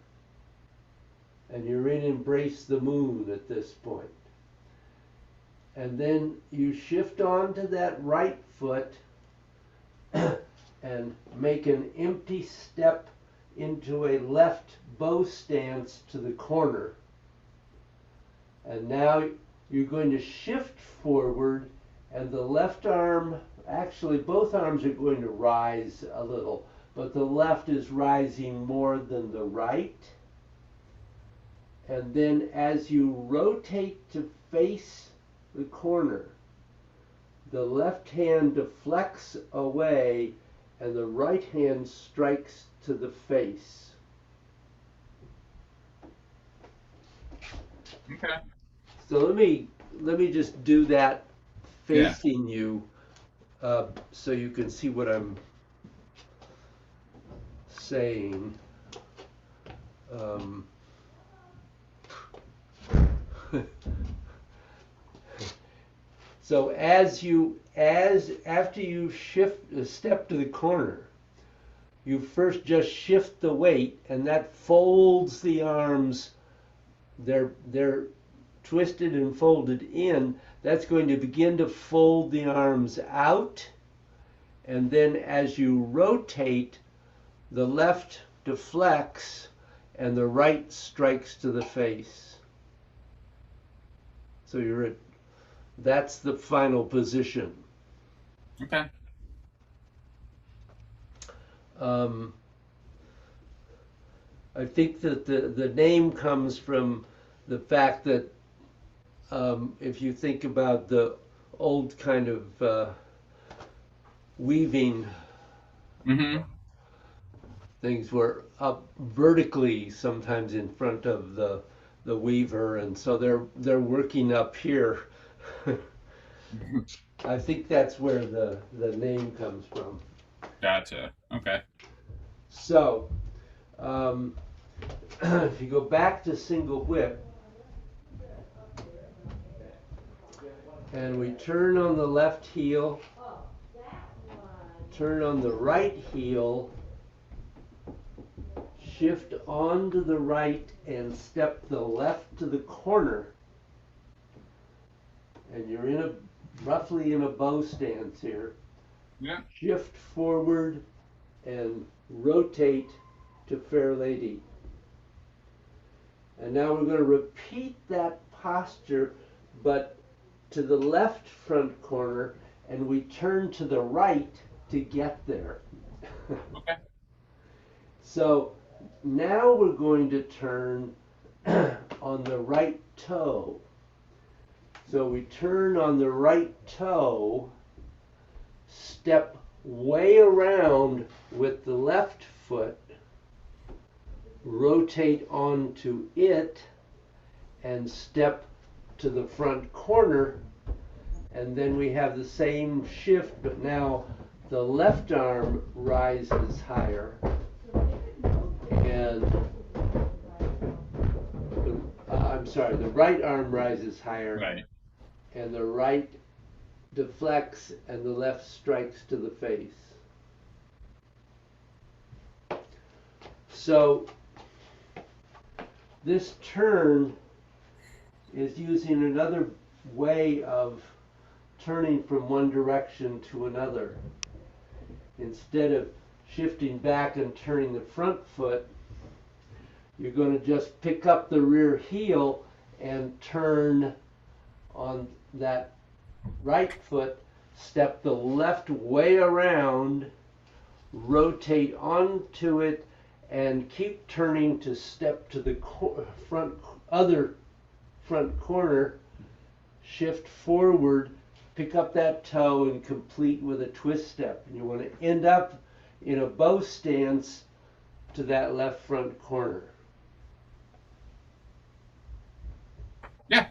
And you're in Embrace the Moon at this point. And then you shift on to that right foot and make an empty step into a left bow stance to the corner. And now you're going to shift forward, and the left arm, actually both arms are going to rise a little, but the left is rising more than the right. And then as you rotate to face the corner, the left hand deflects away and the right hand strikes to the face. Okay. So let me just do that Yeah. facing you, so you can see what I'm saying. Um, so as after you shift a step to the corner, you first just shift the weight, and that folds the arms. They're twisted and folded in. That's going to begin to fold the arms out, and then as you rotate, the left deflects and the right strikes to the face. So that's the final position. Okay. Um, I think that the name comes from the fact that if you think about the old kind of weaving, Mm-hmm. things were up vertically sometimes in front of the weaver, and so they're working up here. I think that's where the name comes from. Gotcha. Okay. So um, if you go back to single whip and we turn on the left heel, turn on the right heel, shift onto the right and step the left to the corner, and you're in a roughly in a bow stance here. Yeah. Shift forward and rotate to Fair Lady. And now we're going to repeat that posture, but to the left front corner, and we turn to the right to get there. Okay. So now we're going to turn on the right toe. So we turn on the right toe, step way around with the left foot, rotate onto it, and step to the front corner. And then we have the same shift, but now the left arm rises higher. And I'm sorry, the right arm rises higher. Right. And the right deflects and the left strikes to the face. So this turn is using another way of turning from one direction to another. Instead of shifting back and turning the front foot, you're going to just pick up the rear heel and turn on that right foot, step the left way around, rotate onto it, and keep turning to step to the other front corner, shift forward, pick up that toe, and complete with a twist step. And you want to end up in a bow stance to that left front corner. Yeah.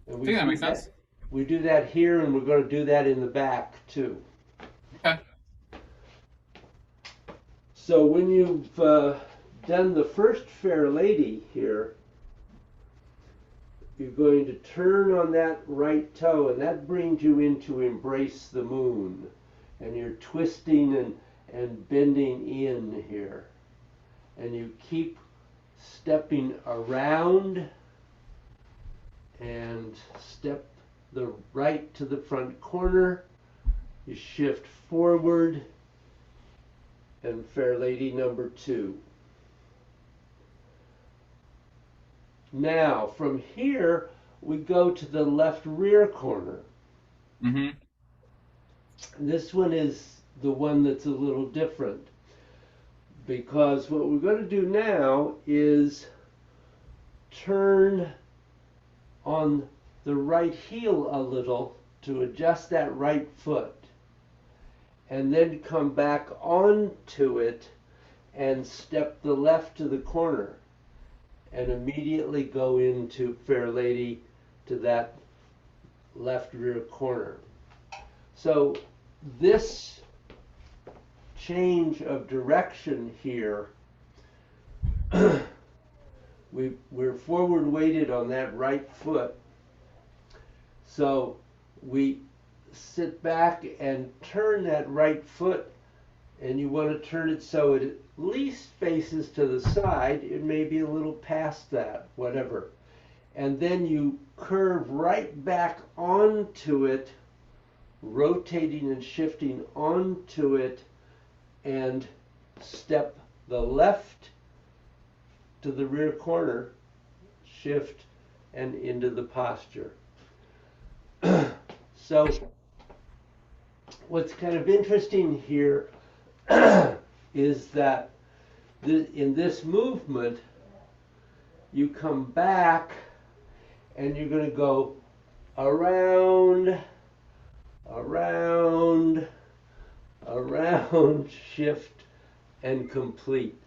And I think that makes sense. We do that here, and we're going to do that in the back too. Okay. So when you've done the first Fair Lady here, you're going to turn on that right toe, and that brings you into Embrace the Moon. And you're twisting and bending in here. And you keep stepping around and step the right to the front corner. You shift forward and Fair Lady number 2. Now, from here, we go to the left rear corner. Mm-hmm. This one is the one that's a little different, because what we're going to do now is turn on the right heel a little to adjust that right foot, and then come back onto it and step the left to the corner, and immediately go into Fair Lady to that left rear corner. So this change of direction here, we're forward weighted on that right foot. So we sit back and turn that right foot, and you want to turn it so it at least faces to the side. It may be a little past that, whatever. And then you curve right back onto it, rotating and shifting onto it, and step the left to the rear corner, shift, and into the posture. So what's kind of interesting here is that In this movement, you come back and you're going to go around, around, around, shift, and complete.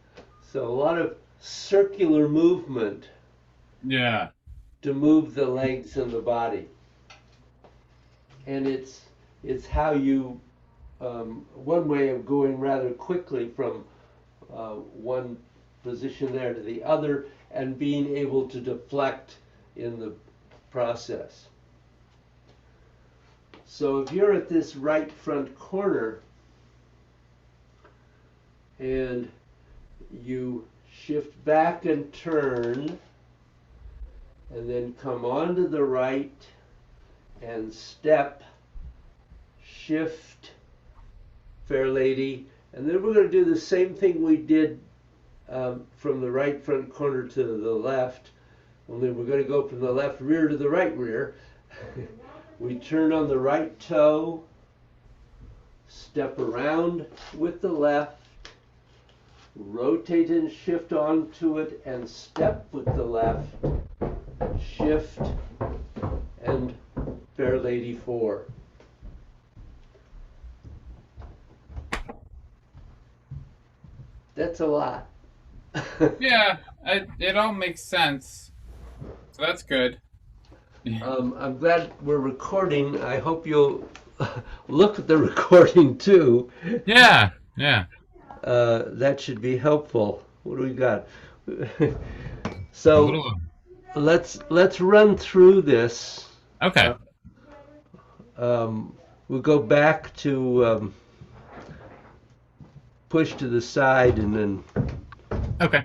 So a lot of circular movement Yeah. to move the legs and the body. And it's how you one way of going rather quickly from one position there to the other and being able to deflect in the process. So if you're at this right front corner and you shift back and turn and then come onto the right and step, shift, fair lady, and then we're going to do the same thing we did from the right front corner to the left, only we're going to go from the left rear to the right rear. We turn on the right toe, step around with the left, rotate and shift onto it and step with the left, shift, and fair lady 4. That's a lot. Yeah, it all makes sense. So that's good. I'm glad we're recording. I hope you'll look at the recording too. Yeah, yeah. That should be helpful. What do we got? A So little. let's run through this. Okay. We'll go back to push to the side, and then Okay.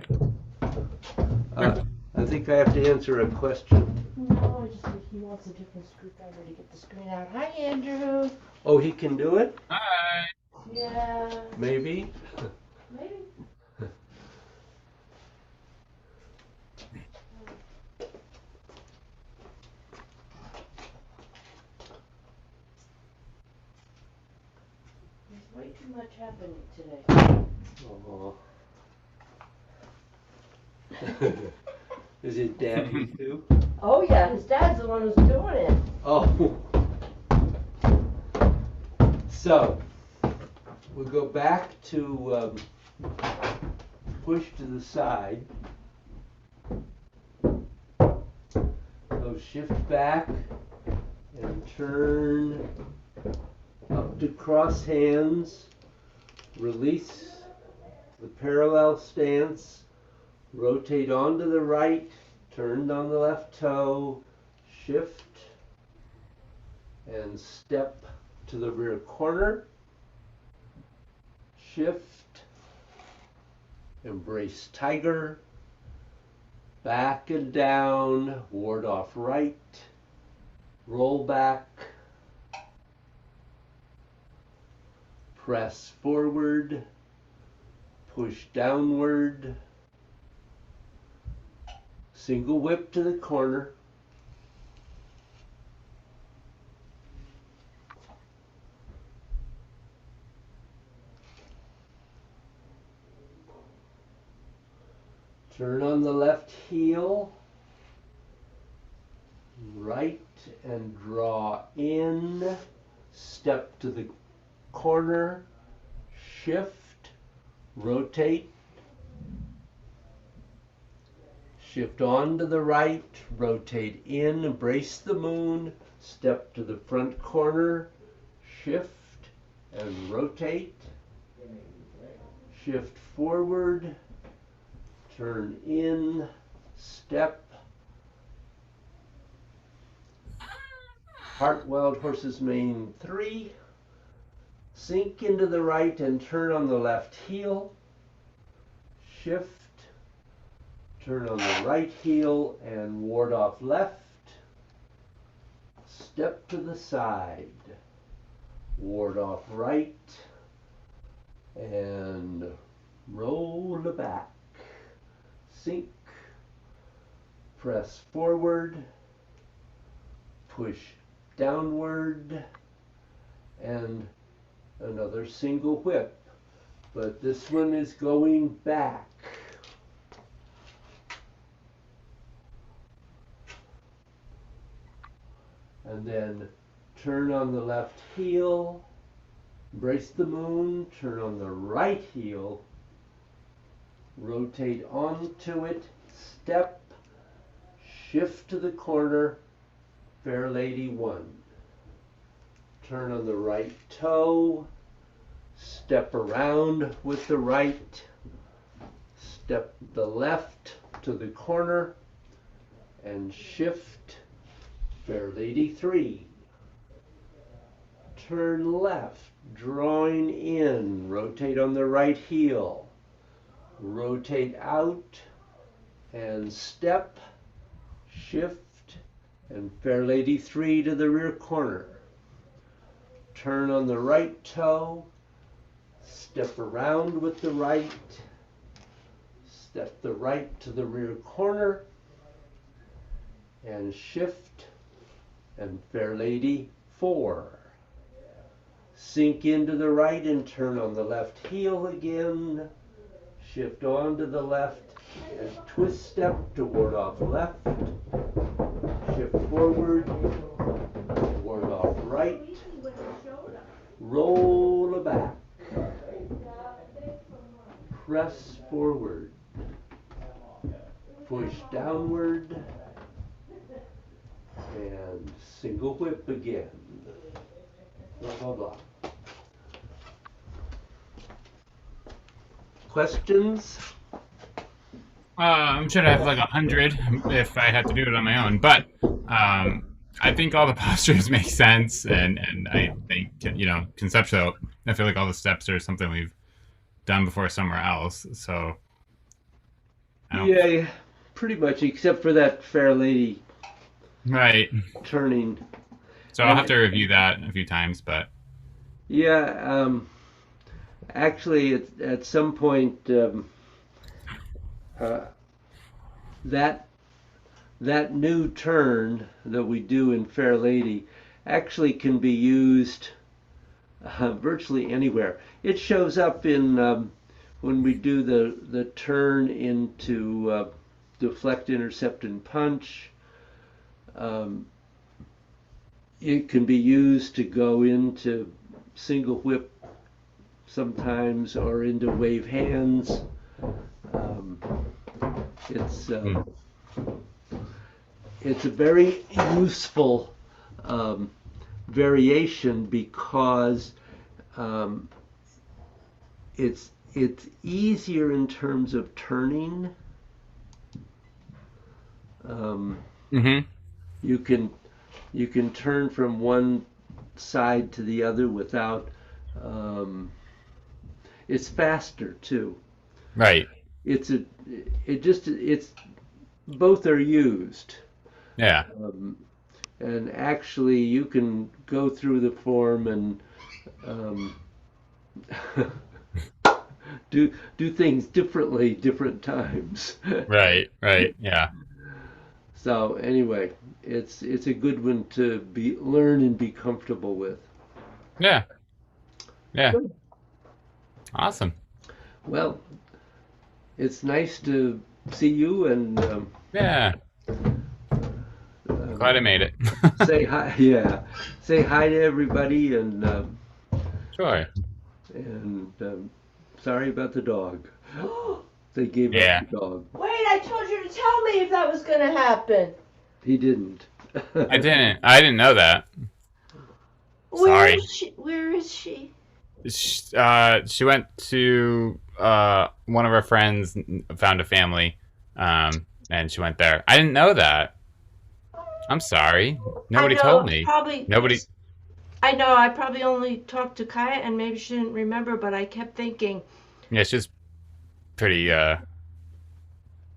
I think I have to answer a question. No, I just think he wants a different screwdriver to get the screen out. Hi, Andrew. Oh, he can do it? Hi. Yeah, Maybe. maybe. There's way too much happening today. Oh. Is it Daddy too? Oh yeah, his dad's the one who's doing it. Oh. So, we'll go back to push to the side. So shift back and turn up to cross hands. Release the parallel stance. Rotate onto the right. Turned on the left toe. Shift and step to the rear corner, shift, embrace tiger, back and down, ward off right, roll back, press forward, push downward, single whip to the corner, turn on the left heel, right and draw in, step to the corner, shift, rotate, shift on to the right, rotate in, embrace the moon, step to the front corner, shift and rotate, shift forward, turn in, step, heart wild horse's mane 3, sink into the right and turn on the left heel, shift, turn on the right heel and ward off left, step to the side, ward off right, and roll back. Sink, press forward, push downward, and another single whip. but this one is going back. And then turn on the left heel, brace the moon, turn on the right heel, rotate onto it, step, shift to the corner, Fair Lady 1. Turn on the right toe, step around with the right, step the left to the corner, and shift, Fair Lady 3. Turn left, drawing in, rotate on the right heel, rotate out, and step, shift, and Fair Lady 3 to the rear corner. Turn on the right toe, step around with the right, step the right to the rear corner, and shift, and Fair Lady 4. Sink into the right and turn on the left heel again, shift on to the left, and twist step to ward off left, shift forward, ward off right, roll back, press forward, push downward, and single whip again. Blah, blah, blah. Questions? I'm sure I have like 100 if I had to do it on my own, but I think all the postures make sense, and I think, you know, conceptually, I feel like all the steps are something we've done before somewhere else. So Yeah, pretty much, except for that Fair Lady right. turning. So I'll have to review that a few times, but Yeah, actually, at some point, that new turn that we do in Fair Lady actually can be used virtually anywhere. It shows up in when we do the turn into deflect, intercept, and punch. It can be used to go into single whip sometimes, or into wave hands. It's a very useful variation because it's easier in terms of turning. You can turn from one side to the other without. It's faster too. right. It's both are used. Yeah. And actually, you can go through the form and do things differently different times. Right. Yeah. So anyway, it's a good one to learn and be comfortable with. Yeah. Good. Awesome. Well, it's nice to see you, and Yeah. Glad I made it. say hi. Yeah, say hi to everybody, and Sure. sorry about the dog. They gave Yeah. up the dog. Wait, I told you to tell me if that was gonna happen. He didn't. I didn't know that. Sorry. Where is she? She went to one of her friends, found a family, and she went there. I didn't know that. I'm sorry. Nobody I know, told me. Probably. Nobody. I know. I probably only talked to Kaya, and maybe she didn't remember. But I kept thinking. Yeah, she's pretty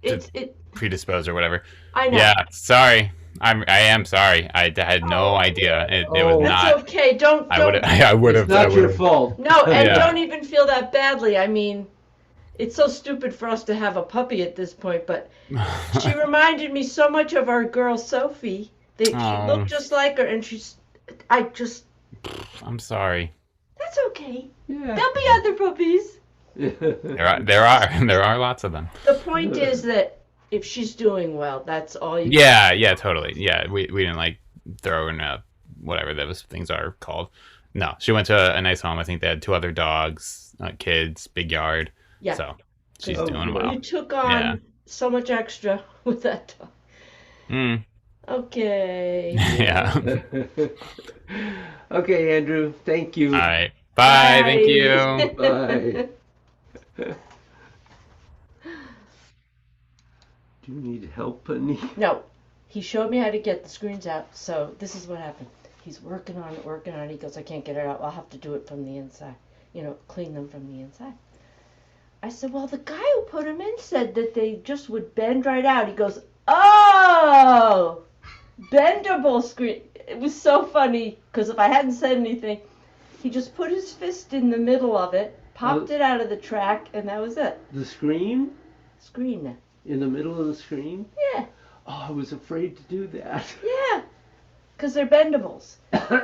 It. predisposed or whatever. I know. Yeah, sorry. I am sorry. I had no idea. It was Oh. not. That's okay. Don't. I would It's have. not your fault. No, and Yeah. don't even feel that badly. I mean, it's so stupid for us to have a puppy at this point, but she reminded me so much of our girl Sophie. She Aw. looked just like her, and I'm sorry. that's okay. Yeah. There'll be other puppies. There are lots of them. The point is that if she's doing well, that's all you. Yeah, yeah, totally. Yeah, we didn't like throw in whatever those things are called. No, she went to a nice home. I think they had two other dogs, kids, big yard. Yeah. So she's Oh, doing well. well. You took on Yeah. so much extra with that dog. Mm, Okay. yeah. Okay, Andrew. Thank you. All right. Bye. Thank you. Bye. Do you need help, honey? No, he showed me how to get the screens out. So this is what happened. He's working on it. He goes, I can't get it out. I'll have to do it from the inside. Clean them from the inside. I said, well, the guy who put them in said that they just would bend right out. He goes, oh, bendable screen. It was so funny because if I hadn't said anything, he just put his fist in the middle of it, popped it out of the track, and that was it. The screen? Screen. In the middle of the screen? Yeah. Oh, I was afraid to do that. Yeah. Because they're bendables.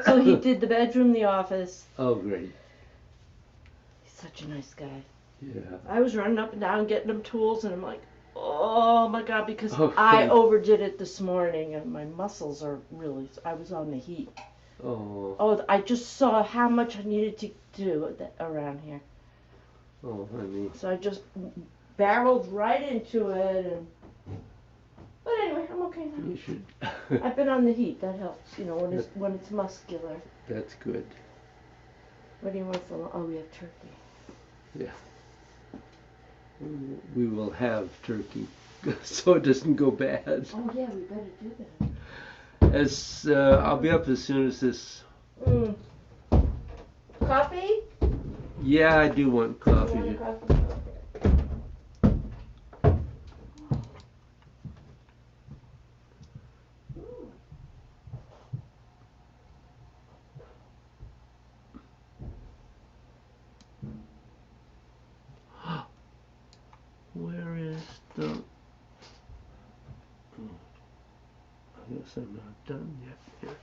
So he did the bedroom, the office. Oh, great. He's such a nice guy. Yeah. I was running up and down getting him tools, and I'm like, oh my God, because Okay. I overdid it this morning, and my muscles are really, I was on the heat. Oh. Oh, I just saw how much I needed to do around here. Oh, honey. So I just barreled right into it, and but anyway, I'm okay now. You should. I've been on the heat. That helps, when it's muscular. That's good. What do you want for? Oh, we have turkey. Yeah. We will have turkey, so it doesn't go bad. Oh yeah, we better do that. I'll be up as soon as this. Mm. Coffee? Yeah, I do want You want a coffee. coffee? Where is the? Oh, I guess I'm not done yet. Here.